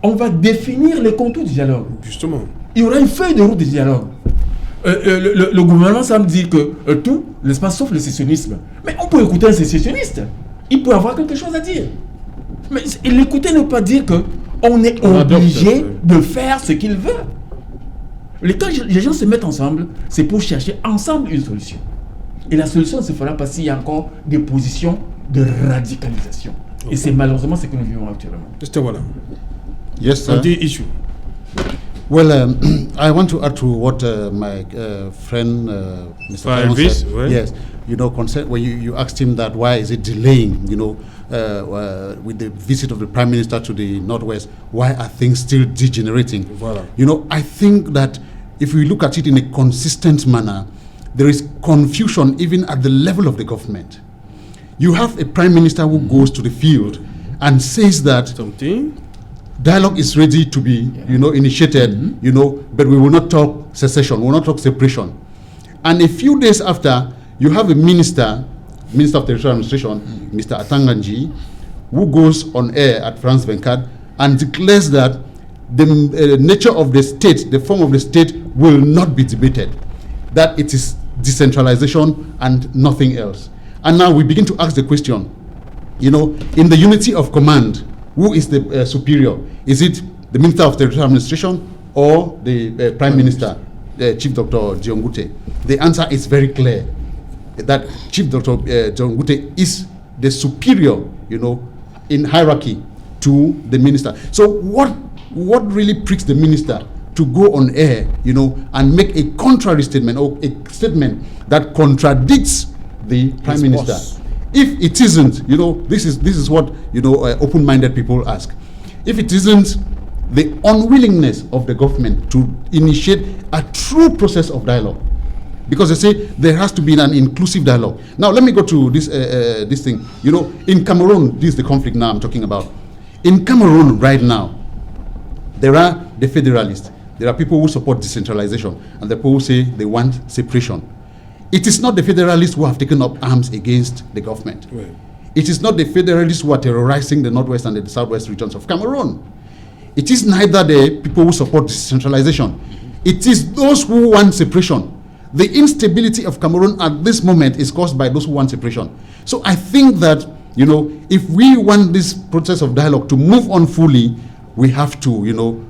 On va définir les contours du dialogue. Justement. Il y aura une feuille de route du dialogue. Le gouvernement semble dire que tout, n'est-ce pas, sauf le sécessionnisme. Mais on peut écouter un sécessionniste. Il peut avoir quelque chose à dire. Mais l'écouter ne veut pas dire qu'on est obligé de faire ce qu'il veut. Quand les gens se mettent ensemble, c'est pour chercher ensemble une solution. Et la solution ne se fera pas s'il y a encore des positions de radicalisation. Okay. Et c'est malheureusement ce que nous vivons actuellement. Mr. Walla. Yes, sir. Issue. Well, I want to add to what my friend Mr. Elvis said. Right? Yes, when you asked him that why is it delaying, with the visit of the Prime Minister to the Northwest, why are things still degenerating? Voilà. I think that if we look at it in a consistent manner, there is confusion even at the level of the government. You have a Prime Minister who goes to the field and says that dialogue is ready to be, initiated, but we will not talk secession, we will not talk separation. And a few days after, you have a Minister of Territorial Administration, Mr. Atanganji, who goes on air at France 24 and declares that the nature of the state, the form of the state, will not be debated, that it is decentralization and nothing else. And now we begin to ask the question, in the unity of command, who is the superior? Is it the Minister of Territorial Administration or the Prime Minister, Chief Dr. John Ngute? The answer is very clear, that Chief Dr. John Ngute is the superior, in hierarchy to the minister. So what really pricks the minister to go on air, and make a contrary statement or a statement that contradicts the Prime Minister? Boss. If it isn't, this is what open-minded people ask. If it isn't the unwillingness of the government to initiate a true process of dialogue, because they say there has to be an inclusive dialogue. Now let me go to this thing. In Cameroon, this is the conflict now I'm talking about. In Cameroon right now, there are the federalists. There are people who support decentralization, and the people who say they want separation. It is not the federalists who have taken up arms against the government. Right. It is not the federalists who are terrorizing the northwest and the southwest regions of Cameroon. It is neither the people who support decentralization. It is those who want separation. The instability of Cameroon at this moment is caused by those who want separation. So I think that, if we want this process of dialogue to move on fully, we have to,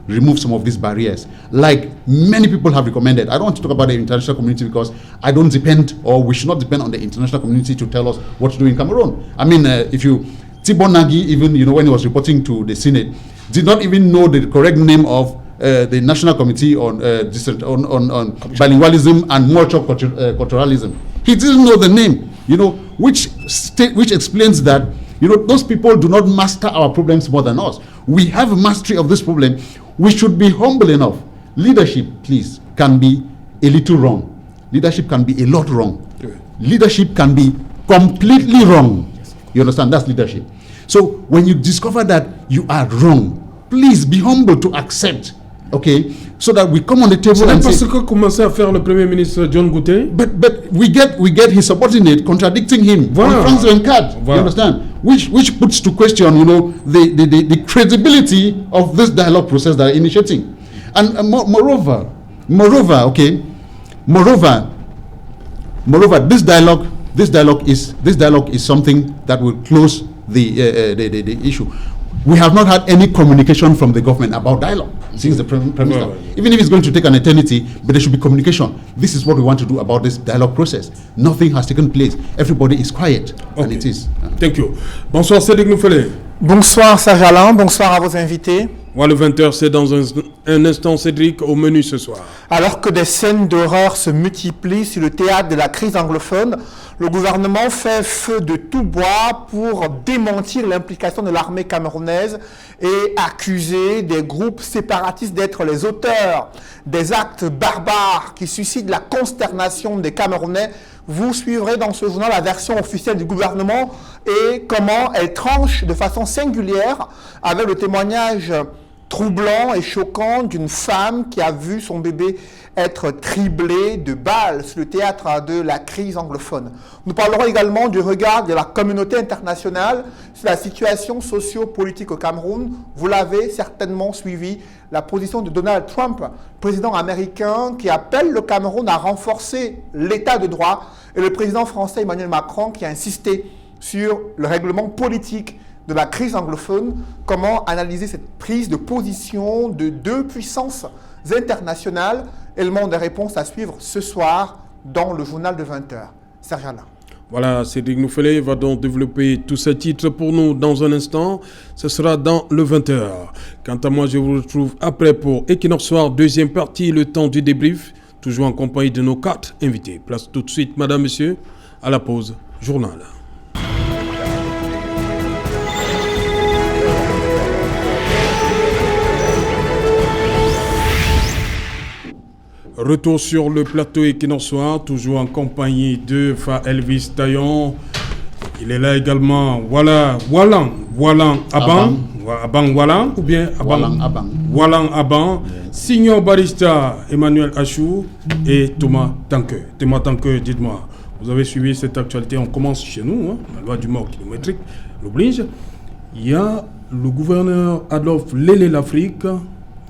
remove some of these barriers, like many people have recommended. I don't want to talk about the international community because I don't depend, or we should not depend on the international community to tell us what to do in Cameroon. I mean, Thibon Nagy, even, when he was reporting to the Senate, did not even know the correct name of the National Committee on Bilingualism and Multiculturalism. He didn't know the name, which explains that, those people do not master our problems more than us. We have a mastery of this problem. We should be humble enough. Leadership, please, can be a little wrong. Leadership can be a lot wrong. Leadership can be completely wrong. You understand? That's leadership. So when you discover that you are wrong, please be humble to accept, okay, so that we come on the table. C'est and parce say, que commençait à faire le Premier ministre John Ngute. but we get his subordinate contradicting him Voilà. on France 24. Voilà. You understand? Which puts to question, the credibility of this dialogue process that are initiating. And moreover, this dialogue is something that will close the issue. We have not had any communication from the government about dialogue since the Prime Minister. Right. Even if it's going to take an eternity, but there should be communication. This is what we want to do about this dialogue process. Nothing has taken place. Everybody is quiet, and it is. Thank you. Bonsoir Cédric Nouffelé. Bonsoir Serge Alain, bonsoir à vos invités. Voilà, le 20h, c'est dans un instant, Cédric, au menu ce soir. Alors que des scènes d'horreur se multiplient sur le théâtre de la crise anglophone, le gouvernement fait feu de tout bois pour démentir l'implication de l'armée camerounaise et accuser des groupes séparatistes d'être les auteurs des actes barbares qui suscitent la consternation des Camerounais. Vous suivrez dans ce journal la version officielle du gouvernement et comment elle tranche de façon singulière avec le témoignage troublant et choquant d'une femme qui a vu son bébé être criblé de balles sur le théâtre de la crise anglophone. Nous parlerons également du regard de la communauté internationale sur la situation socio-politique au Cameroun. Vous l'avez certainement suivi, la position de Donald Trump, président américain, qui appelle le Cameroun à renforcer l'état de droit, et le président français Emmanuel Macron qui a insisté sur le règlement politique de la crise anglophone. Comment analyser cette prise de position de deux puissances internationales? Élément de réponse à suivre ce soir dans le journal de 20h. Serge Alain. Voilà, Cédric Nouffelé va donc développer tous ces titres pour nous dans un instant. Ce sera dans le 20h. Quant à moi, je vous retrouve après pour Equinox Soir, deuxième partie, le temps du débrief, toujours en compagnie de nos 4 invités. Place tout de suite, madame, monsieur, à la pause journal. Retour sur le plateau Equinox Soir, toujours en compagnie de Fa Elvis Taillon. Il est là également, Walan Aban, Walan, ou bien Walan Aban, Signor Barista Emmanuel Achou et Thomas Tanque. Thomas Tanque, dites-moi, vous avez suivi cette actualité, on commence chez nous, la loi du mort kilométrique l'oblige. Il y a le gouverneur Adolphe Lélé l'Afrique,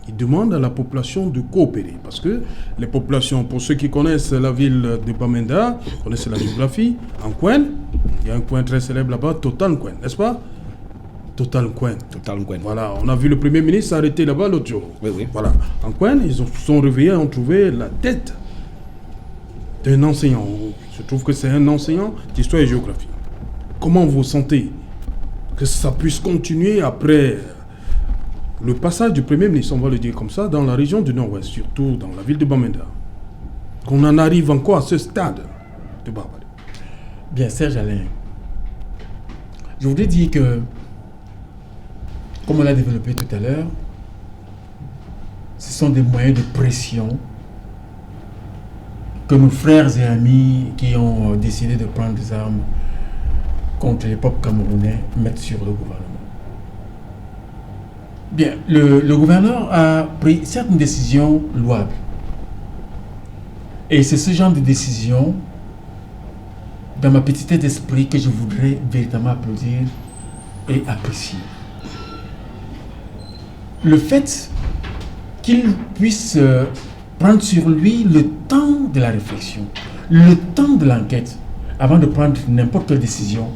il demande à la population de coopérer. Parce que les populations, pour ceux qui connaissent la ville de Bamenda, connaissent la géographie, en Kwen, il y a un coin très célèbre là-bas, Total Kwen, n'est-ce pas? Total Kwen. Voilà, on a vu le Premier ministre s'arrêter là-bas l'autre jour. Oui. Voilà. En Kwen, ils se sont réveillés et ont trouvé la tête d'un enseignant. Je trouve que c'est un enseignant d'histoire et géographie. Comment vous sentez que ça puisse continuer après le passage du Premier ministre, on va le dire comme ça, dans la région du Nord-Ouest, surtout dans la ville de Bamenda? Qu'on en arrive encore à ce stade de barbarie. Bien, Serge Alain, je voudrais dire que, comme on l'a développé tout à l'heure, ce sont des moyens de pression que nos frères et amis qui ont décidé de prendre des armes contre les peuples camerounais mettent sur le gouvernement. Bien, le gouverneur a pris certaines décisions louables. Et c'est ce genre de décision, dans ma petitesse d'esprit, que je voudrais véritablement applaudir et apprécier. Le fait qu'il puisse prendre sur lui le temps de la réflexion, le temps de l'enquête, avant de prendre n'importe quelle décision,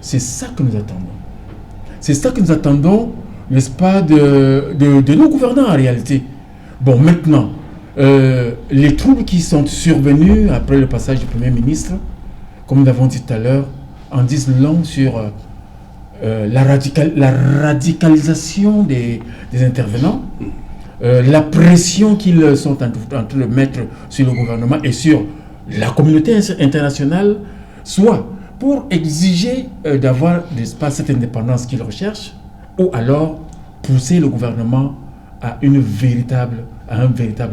c'est ça que nous attendons. C'est ça que nous attendons, n'est-ce pas, de nos gouvernants en réalité. Bon, maintenant, les troubles qui sont survenus après le passage du Premier ministre, comme nous l'avons dit tout à l'heure, en disent long sur la radicalisation des intervenants, la pression qu'ils sont en train de mettre sur le gouvernement et sur la communauté internationale, soit pour exiger d'avoir, n'est-ce pas, cette indépendance qu'ils recherchent, ou alors pousser le gouvernement à un véritable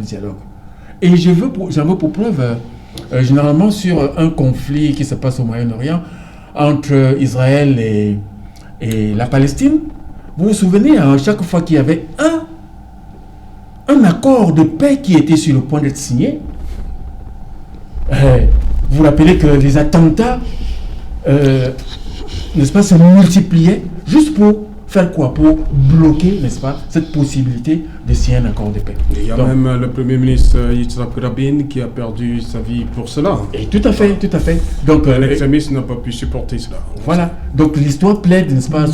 dialogue. Et j'en veux pour preuve, généralement sur un conflit qui se passe au Moyen-Orient entre Israël et la Palestine. Vous vous souvenez, à chaque fois qu'il y avait un accord de paix qui était sur le point d'être signé, vous vous rappelez que les attentats, n'est-ce pas, se multipliaient juste pour faire quoi? Pour bloquer, n'est-ce pas, cette possibilité de signer un accord de paix. Il y a même le Premier ministre Yitzhak Rabin qui a perdu sa vie pour cela. Et tout à fait. Donc, l'extrémiste n'a pas pu supporter cela. Voilà. Donc l'histoire plaide, n'est-ce pas,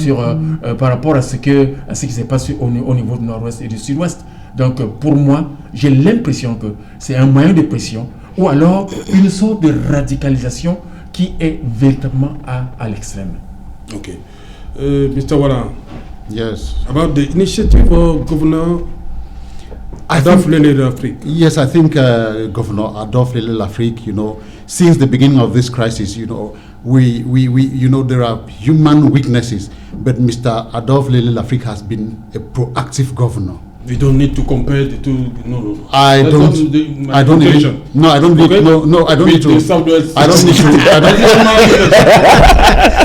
par rapport à ce qui s'est passé au niveau du Nord-Ouest et du Sud-Ouest. Donc pour moi, j'ai l'impression que c'est un moyen de pression ou alors une sorte de radicalisation qui est véritablement à l'extrême. Okay. Mr. Wara. Yes. About the initiative of Governor Adolphe Lélé l'Afrique. Yes, I think Governor Adolphe Lélé l'Afrique, since the beginning of this crisis, we there are human weaknesses, but Mr. Adolphe Lélé l'Afrique has been a proactive governor. We don't need to compare the two. No. I don't need. I don't need to. I don't need to.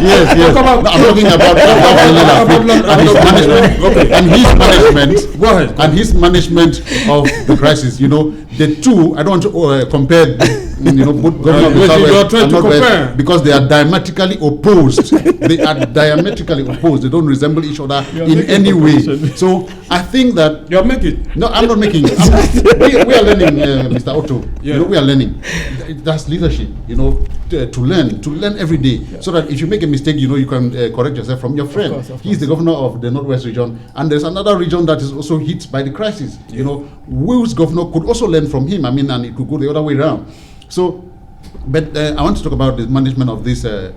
Yes. No, I'm talking about Go ahead. And his management of the crisis. The two. I don't want to compare. Both government because they are diametrically opposed. They don't resemble each other in any way. So I think that you are making. No, I'm not making. We are learning, Mr. Otto. Yeah. We are learning. That's leadership. To learn every day, so that if you make a mistake, you can correct yourself from your friend. Of course. He's the governor of the Northwest region, and there's another region that is also hit by the crisis. Will's governor could also learn from him. And it could go the other way around. So, but I want to talk about the management of this. The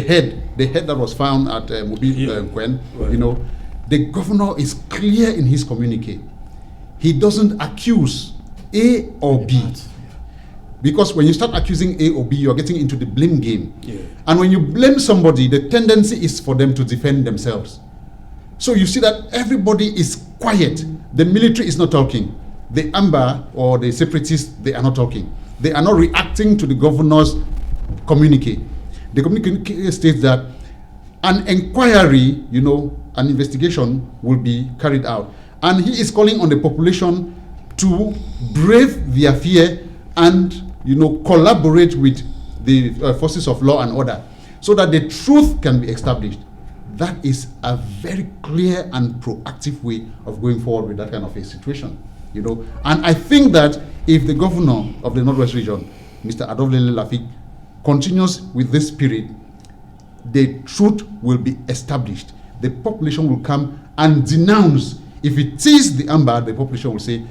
head that was found at Mobile Kwen. Right. The governor is clear in his communique. He doesn't accuse A or B. Because when you start accusing A or B, you're getting into the blame game. Yeah. And when you blame somebody, the tendency is for them to defend themselves. So you see that everybody is quiet. The military is not talking. The Amba or the separatists, they are not talking. They are not reacting to the governor's communique. The communique states that an inquiry, an investigation will be carried out. And he is calling on the population to brave their fear and, collaborate with the forces of law and order so that the truth can be established. that is a very clear and proactive way of going forward with that kind of a situation, you know. And I think that if the governor of the Northwest region, Mr. Adolphine Lafik, continues with this spirit, the truth will be established. The population will come and denounce. If it is the Amba, the population will say,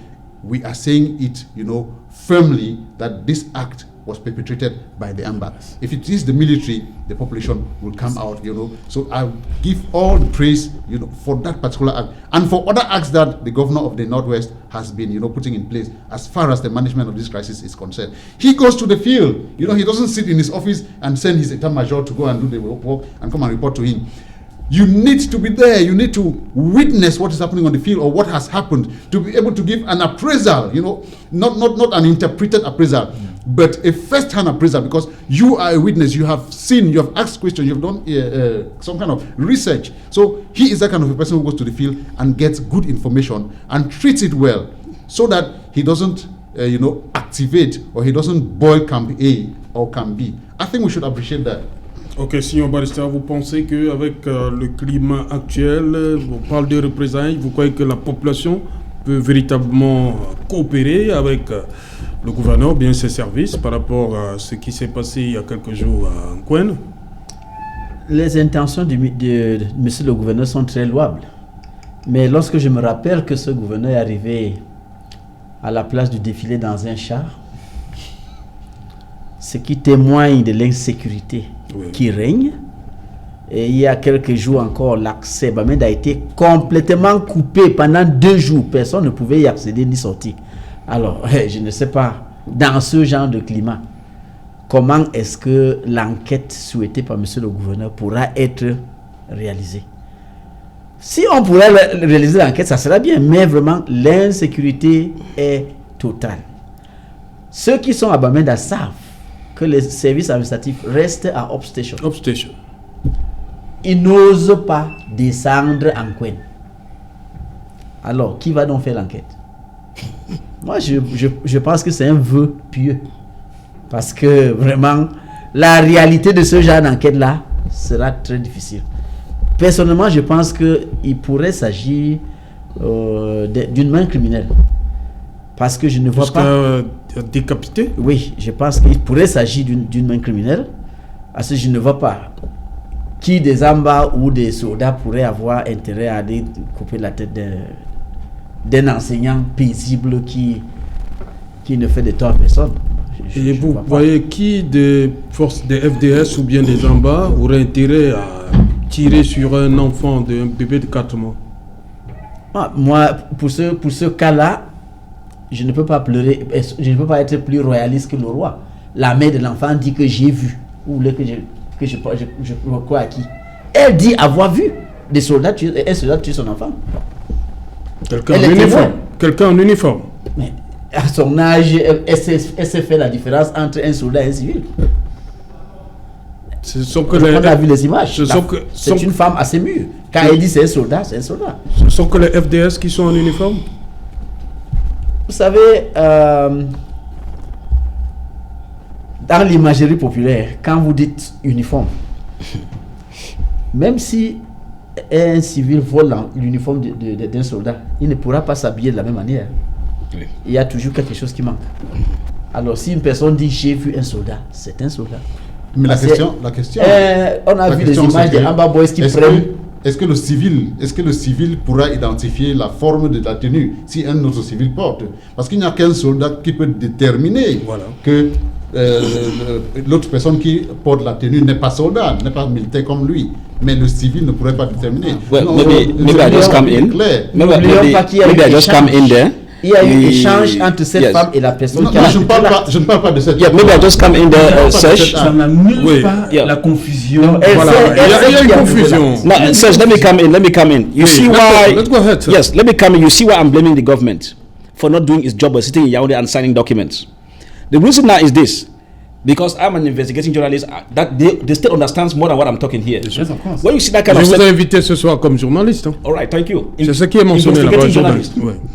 we are saying it, you know, firmly that this act was perpetrated by the Amba. If it is the military, the population will come out, you know. So I give all the praise, you know, for that particular act and for other acts that the governor of the Northwest has been, you know, putting in place as far as the management of this crisis is concerned. He goes to the field, you know. He doesn't sit in his office and send his etat major to go and do the work and come and report to him. You need to be there. You need to witness what is happening on the field or what has happened to be able to give an appraisal, you know, not an interpreted appraisal, but a first-hand appraisal, because you are a witness. You have seen, you have asked questions, you have done some kind of research. So he is that kind of a person who goes to the field and gets good information and treats it well, so that he doesn't, you know, activate or he doesn't boil camp A or camp B. I think we should appreciate that. Ok, Signor Barrister, vous pensez qu'avec le climat actuel, on parle de représailles, vous croyez que la population peut véritablement coopérer avec le gouverneur, bien ses services, par rapport à ce qui s'est passé il y a quelques jours à Nkwen? Les intentions de monsieur le gouverneur sont très louables. Mais lorsque je me rappelle que ce gouverneur est arrivé à la place du défilé dans un char, ce qui témoigne de l'insécurité qui règne. Et il y a quelques jours encore, l'accès Bamenda a été complètement coupé pendant 2 jours. Personne ne pouvait y accéder ni sortir. Alors, je ne sais pas, dans ce genre de climat, comment est-ce que l'enquête souhaitée par monsieur le gouverneur pourra être réalisée? Si on pourrait réaliser l'enquête, ça serait bien, mais vraiment, l'insécurité est totale. Ceux qui sont à Bamenda savent que les services administratifs restent à Upstation. Ils n'osent pas descendre en Nkwen. Alors, qui va donc faire l'enquête? Moi, je pense que c'est un vœu pieux. Parce que vraiment, la réalité de ce genre d'enquête-là sera très difficile. Personnellement, je pense qu'il pourrait s'agir d'une main criminelle. Parce que je ne vois pas... décapité? Oui, je pense qu'il pourrait s'agir d'une main criminelle. Parce que je ne vois pas qui des Amba ou des soldats pourraient avoir intérêt à aller couper la tête d'un enseignant paisible qui ne fait de tort à personne. Et vous voyez qui des forces des FDS ou bien des Amba aurait intérêt à tirer sur un enfant, un bébé de 4 mois? Moi, pour ce cas-là, je ne peux pas pleurer, je ne peux pas être plus royaliste que le roi. La mère de l'enfant dit que j'ai vu. Ou que je crois à qui? Elle dit avoir vu des soldats tuer, un soldat tuer son enfant. Quelqu'un en uniforme. Mais à son âge, elle sait faire la différence entre un soldat et un civil. On a vu les images. C'est une femme assez mûre. Quand elle dit c'est un soldat, c'est un soldat. Ce sont que les FDS qui sont en uniforme? Vous savez, dans l'imagerie populaire, quand vous dites uniforme, même si un civil vole l'uniforme d'un soldat, il ne pourra pas s'habiller de la même manière. Oui. Il y a toujours quelque chose qui manque. Alors si une personne dit j'ai vu un soldat, c'est un soldat. Mais la question on a vu des images des Amba Boys qui prennent. Est-ce que le civil pourra identifier la forme de la tenue si un autre civil porte? Parce qu'il n'y a qu'un soldat qui peut déterminer que l'autre personne qui porte la tenue n'est pas soldat, n'est pas militaire comme lui. Mais le civil ne pourrait pas déterminer. Maybe I just come in. Maybe I just come in there. Il y a eu échange entre cette femme et la personne qui a... Je ne parle pas de cette... Yeah, maybe I just come in there, Serge. Ça n'annule pas la confusion. Il y a une confusion. Now, Serge, let me come in. You see why... Let's go ahead, sir. Yes, let me come in. You see why I'm blaming the government for not doing its job by sitting in Yaoundé and signing documents. The reason now is this. Because I'm an investigating journalist, that the state understands more than what I'm talking here. Yes, of course. When you see that kind of... Je vous ai invité ce soir comme journaliste. Hein. All right, thank you. C'est ce qui est mentionné là-bas.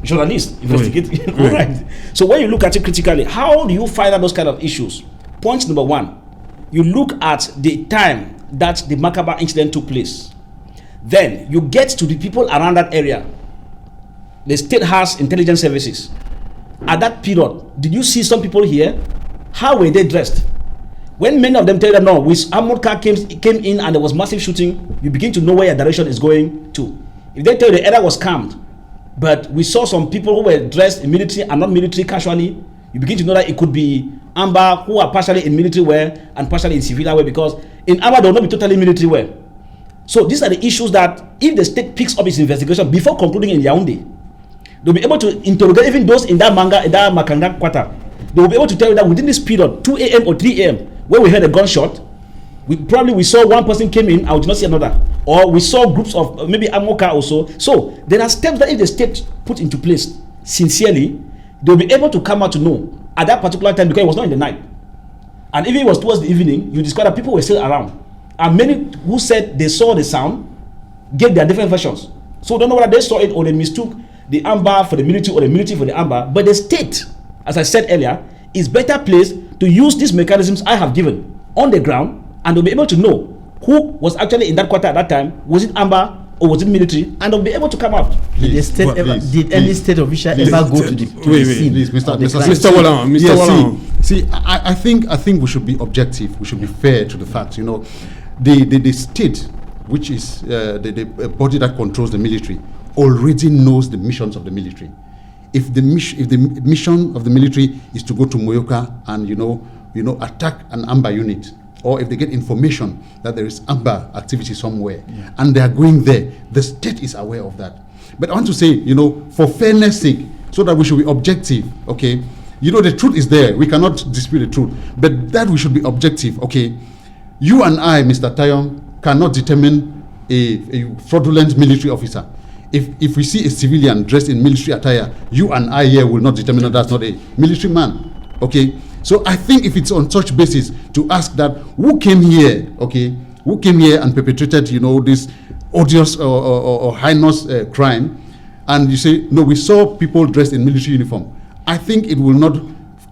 Journalist, investigating. All right. So when you look at it critically, how do you find out those kind of issues? Point number one, you look at the time that the Makaba incident took place. Then you get to the people around that area. The state has intelligence services. At that period, did you see some people here? How were they dressed? When many of them tell you no, with armored car came in and there was massive shooting, you begin to know where your direction is going to. If they tell you the area was calmed, but we saw some people who were dressed in military and not military casually, you begin to know that it could be Amba who are partially in military wear and partially in civilian wear, because in Amba they will not be totally military wear. So these are the issues that if the state picks up its investigation before concluding in Yaoundé, they'll be able to interrogate even those in that Makanga quarter. They will be able to tell you that within this period, 2 a.m. or 3 a.m., when we heard a gunshot, we saw one person came in, I did not see another. Or we saw groups of maybe Amoka also. So there are steps that if the state put into place sincerely, they'll be able to come out to know at that particular time, because it was not in the night. And if it was towards the evening, you discover that people were still around. And many who said they saw the sound gave their different versions. So don't know whether they saw it or they mistook the amber for the military or the military for the amber. But the state, as I said earlier, is better placed to use these mechanisms I have given on the ground, and they'll be able to know who was actually in that quarter at that time. Was it amber or was it military? And they'll be able to come out. Did any state official ever go to the scene? Please, Mr. Wallan. See, I think we should be objective. We should be fair to the facts. You know, the state, which is the body that controls the military, already knows the missions of the military. If the mission of the military is to go to Moyoka and you know attack an amber unit, or if they get information that there is amber activity somewhere, and they are going there, the state is aware of that. But I want to say, you know, for fairness sake, so that we should be objective, okay? You know, the truth is there. We cannot dispute the truth, but that we should be objective, okay? You and I, Mr. Tayon, cannot determine a fraudulent military officer. If we see a civilian dressed in military attire, you and I here will not determine that that's not a military man, okay? So I think if it's on such basis to ask that who came here, okay, who came here and perpetrated, you know, this odious or heinous crime, and you say, no, we saw people dressed in military uniform, I think it will not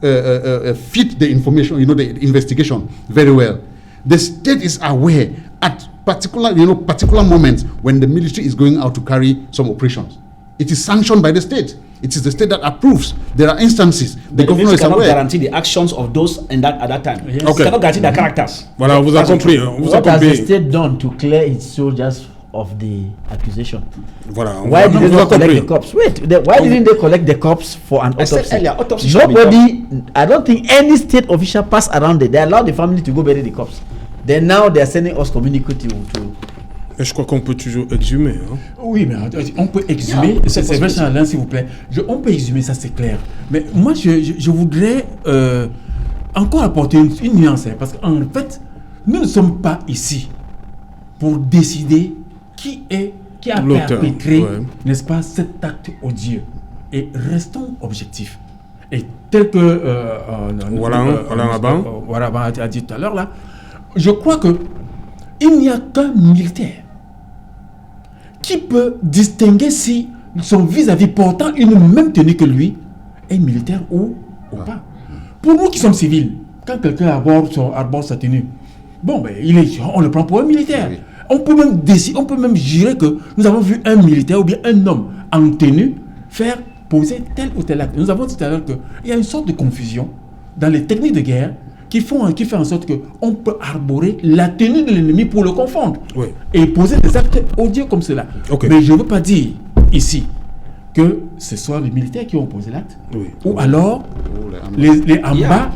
fit the information, you know, the investigation very well. The state is aware at particular moments when the military is going out to carry some operations. It is sanctioned by the state. It is the state that approves. There are instances the governor is aware. Cannot guarantee the actions of those at that time. Yes. Okay. Cannot guarantee their characters. Voilà, vous avez compris. What has the state done to clear its soldiers of the accusation? Voilà. Why didn't they collect the corpse? Why didn't they collect the corpse for an autopsy? I said earlier, autopsy. Nobody, I don't think any state official passed around it. They allowed the family to go bury the corpse. Then now they are sending us communicating to. Mais je crois qu'on peut toujours exhumer. Hein? Oui, mais on peut exhumer. C'est vrai, Alain, s'il vous plaît. On peut exhumer, ça c'est clair. Mais moi, je voudrais encore apporter une nuance. Parce qu'en fait, nous ne sommes pas ici pour décider qui a perpétré, n'est-ce pas, cet acte odieux. Et restons objectifs. Et tel que Waraban a dit tout à l'heure, là, je crois que il n'y a qu'un militaire qui peut distinguer si son vis-à-vis portant une même tenue que lui est militaire ou pas. Pour nous qui sommes civils, quand quelqu'un arbore sa tenue, bon, ben, on le prend pour un militaire. Oui. On peut même jurer que nous avons vu un militaire ou bien un homme en tenue faire poser tel ou tel acte. Nous avons dit tout à l'heure qu'il y a une sorte de confusion dans les techniques de guerre qui fait en sorte qu'on peut arborer la tenue de l'ennemi pour le confondre et poser des actes odieux comme cela. Okay. Mais je ne veux pas dire ici que ce soit les militaires qui ont posé l'acte ou alors les Amba,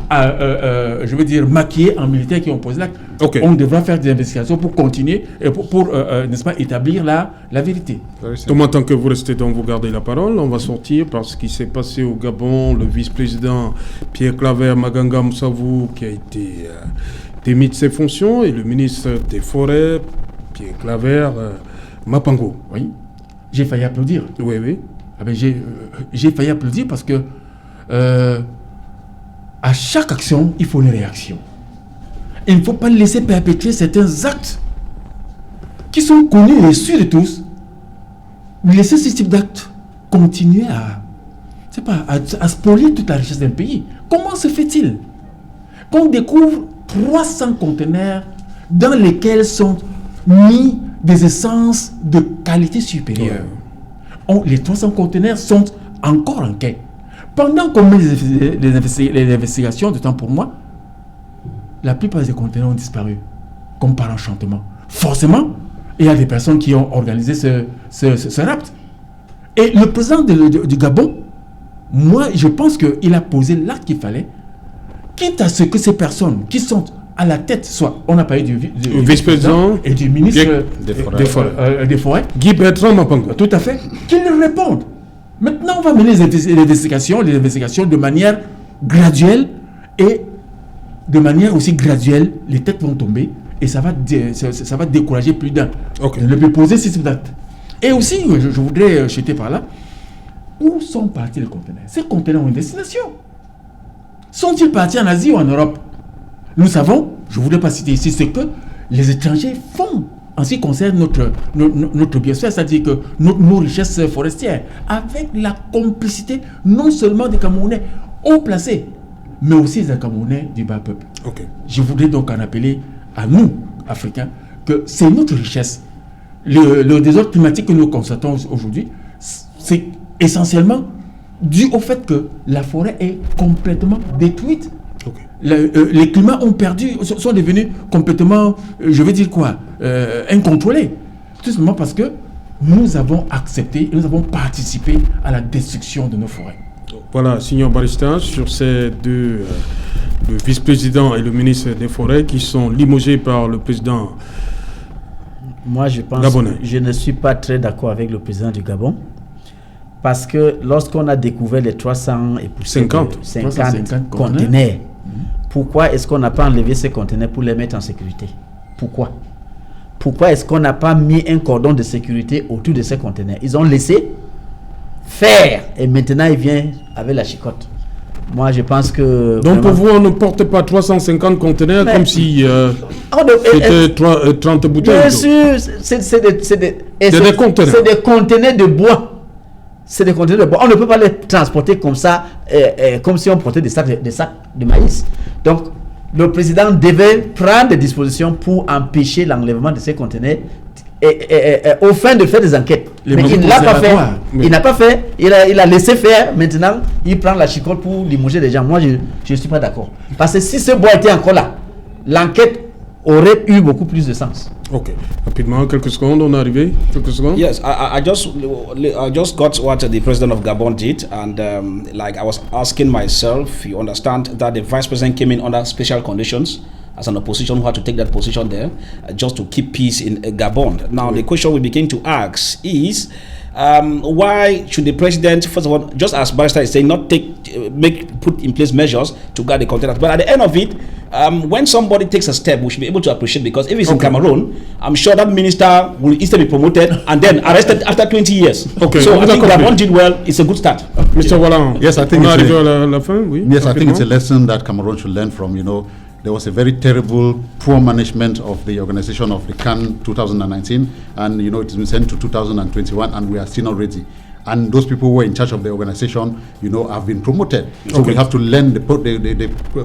je veux dire maquillés en militaires qui ont posé l'acte. Okay. On devra faire des investigations pour continuer et pour n'est-ce pas, établir la vérité. Thomas, tant que vous restez donc, vous gardez la parole, on va sortir parce qu'il s'est passé au Gabon, le vice-président Pierre Claver Maganga Moussavou qui a été démis de ses fonctions et le ministre des Forêts Pierre Claver Mapango. Oui, j'ai failli applaudir. Oui. Ah ben j'ai failli applaudir parce que à chaque action, il faut une réaction. Il ne faut pas laisser perpétrer certains actes qui sont connus et sûrs de tous. Laisser ce type d'actes continuer à spolier toute la richesse d'un pays. Comment se fait-il qu'on découvre 300 conteneurs dans lesquels sont mis des essences de qualité supérieure. Les 300 conteneurs sont encore en quai. Pendant qu'on met les investigations, de temps pour moi, la plupart des conteneurs ont disparu, comme par enchantement. Forcément, il y a des personnes qui ont organisé ce rapt. Et le président du Gabon, moi, je pense qu'il a posé l'acte qu'il fallait, quitte à ce que ces personnes qui sont à la tête, soit on a parlé du vice-président et du ministre des Forêts, Guy Bertrand Mapango. Tout à fait, qu'ils répondent. Maintenant, on va mener les investigations de manière graduelle et de manière aussi graduelle, les têtes vont tomber et ça va décourager plus d'un. Okay. De lui poser ces actes. Et aussi, je voudrais jeter par là, où sont partis les conteneurs? Ces conteneurs ont une destination. Sont-ils partis en Asie ou en Europe? Nous savons, je ne voudrais pas citer ici, ce que les étrangers font en ce qui concerne notre biosphère, c'est-à-dire que nos richesses forestières, avec la complicité non seulement des Camerounais haut placés, mais aussi des Camerounais du bas peuple. Okay. Je voudrais donc en appeler à nous, Africains, que c'est notre richesse. Le désordre climatique que nous constatons aujourd'hui, c'est essentiellement dû au fait que la forêt est complètement détruite. Okay. Les climats sont devenus complètement, je vais dire quoi, incontrôlés. Tout simplement parce que nous avons accepté, nous avons participé à la destruction de nos forêts. Voilà, Signor Barista, sur ces deux, le vice-président et le ministre des Forêts qui sont limogés par le président. Moi, je pense Gabonais. que je ne suis pas très d'accord avec le président du Gabon. Parce que lorsqu'on a découvert les 350 conteneurs, pourquoi est-ce qu'on n'a pas enlevé ces conteneurs pour les mettre en sécurité? Pourquoi est-ce qu'on n'a pas mis un cordon de sécurité autour de ces conteneurs? Ils ont laissé faire et maintenant ils viennent avec la chicotte. Moi, je pense que... Donc, pour vous, on ne porte pas 350 conteneurs comme si c'était 30 bouteilles. Bien sûr, c'est des conteneurs. C'est des conteneurs de bois. C'est des conteneurs de bois. On ne peut pas les transporter comme ça, comme si on portait des sacs de maïs. Donc, le président devait prendre des dispositions pour empêcher l'enlèvement de ces conteneurs au fin de faire des enquêtes. Mais il ne l'a pas fait. Il n'a pas fait. Il a laissé faire. Maintenant, il prend la chicotte pour limoger les gens. Moi, je ne suis pas d'accord. Parce que si ce bois était encore là, l'enquête aurait eu beaucoup plus de sens. Ok. Rapidement, quelques secondes, on est arrivé. Quelques secondes. Yes, I just got what the president of Gabon did, and like I was asking myself, you understand that the vice president came in under special conditions as an opposition who had to take that position there just to keep peace in Gabon. Now, the question we begin to ask is, why should the president, first of all, just as Barrister is saying, not put in place measures to guard the containers? But at the end of it, when somebody takes a step, we should be able to appreciate, because if it's in Cameroon, I'm sure that minister will instead be promoted and then arrested after 20 years. Okay. So I think Gabon did well. It's a good start. Mr. Wallan, yes, I think yes, I think it's a lesson that Cameroon should learn from. You know, there was a very terrible, poor management of the organization of the CAN 2019, and you know it's been sent to 2021, and we are still not ready. And those people who were in charge of the organization, you know, have been promoted. So we have to learn the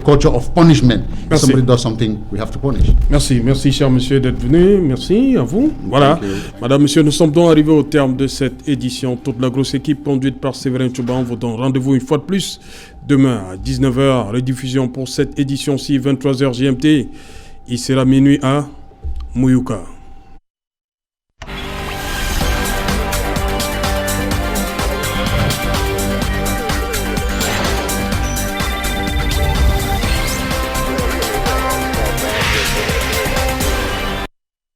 culture of punishment. If somebody does something, we have to punish. Merci, cher monsieur, d'être venu. Merci à vous. Voilà, madame, monsieur, nous sommes donc arrivés au terme de cette édition. Toute la grosse équipe conduite par Séverin Tchouban vous donne rendez-vous une fois de plus demain à 19h. Rediffusion pour cette édition-ci, 23h GMT. Il sera minuit à Mouyouka.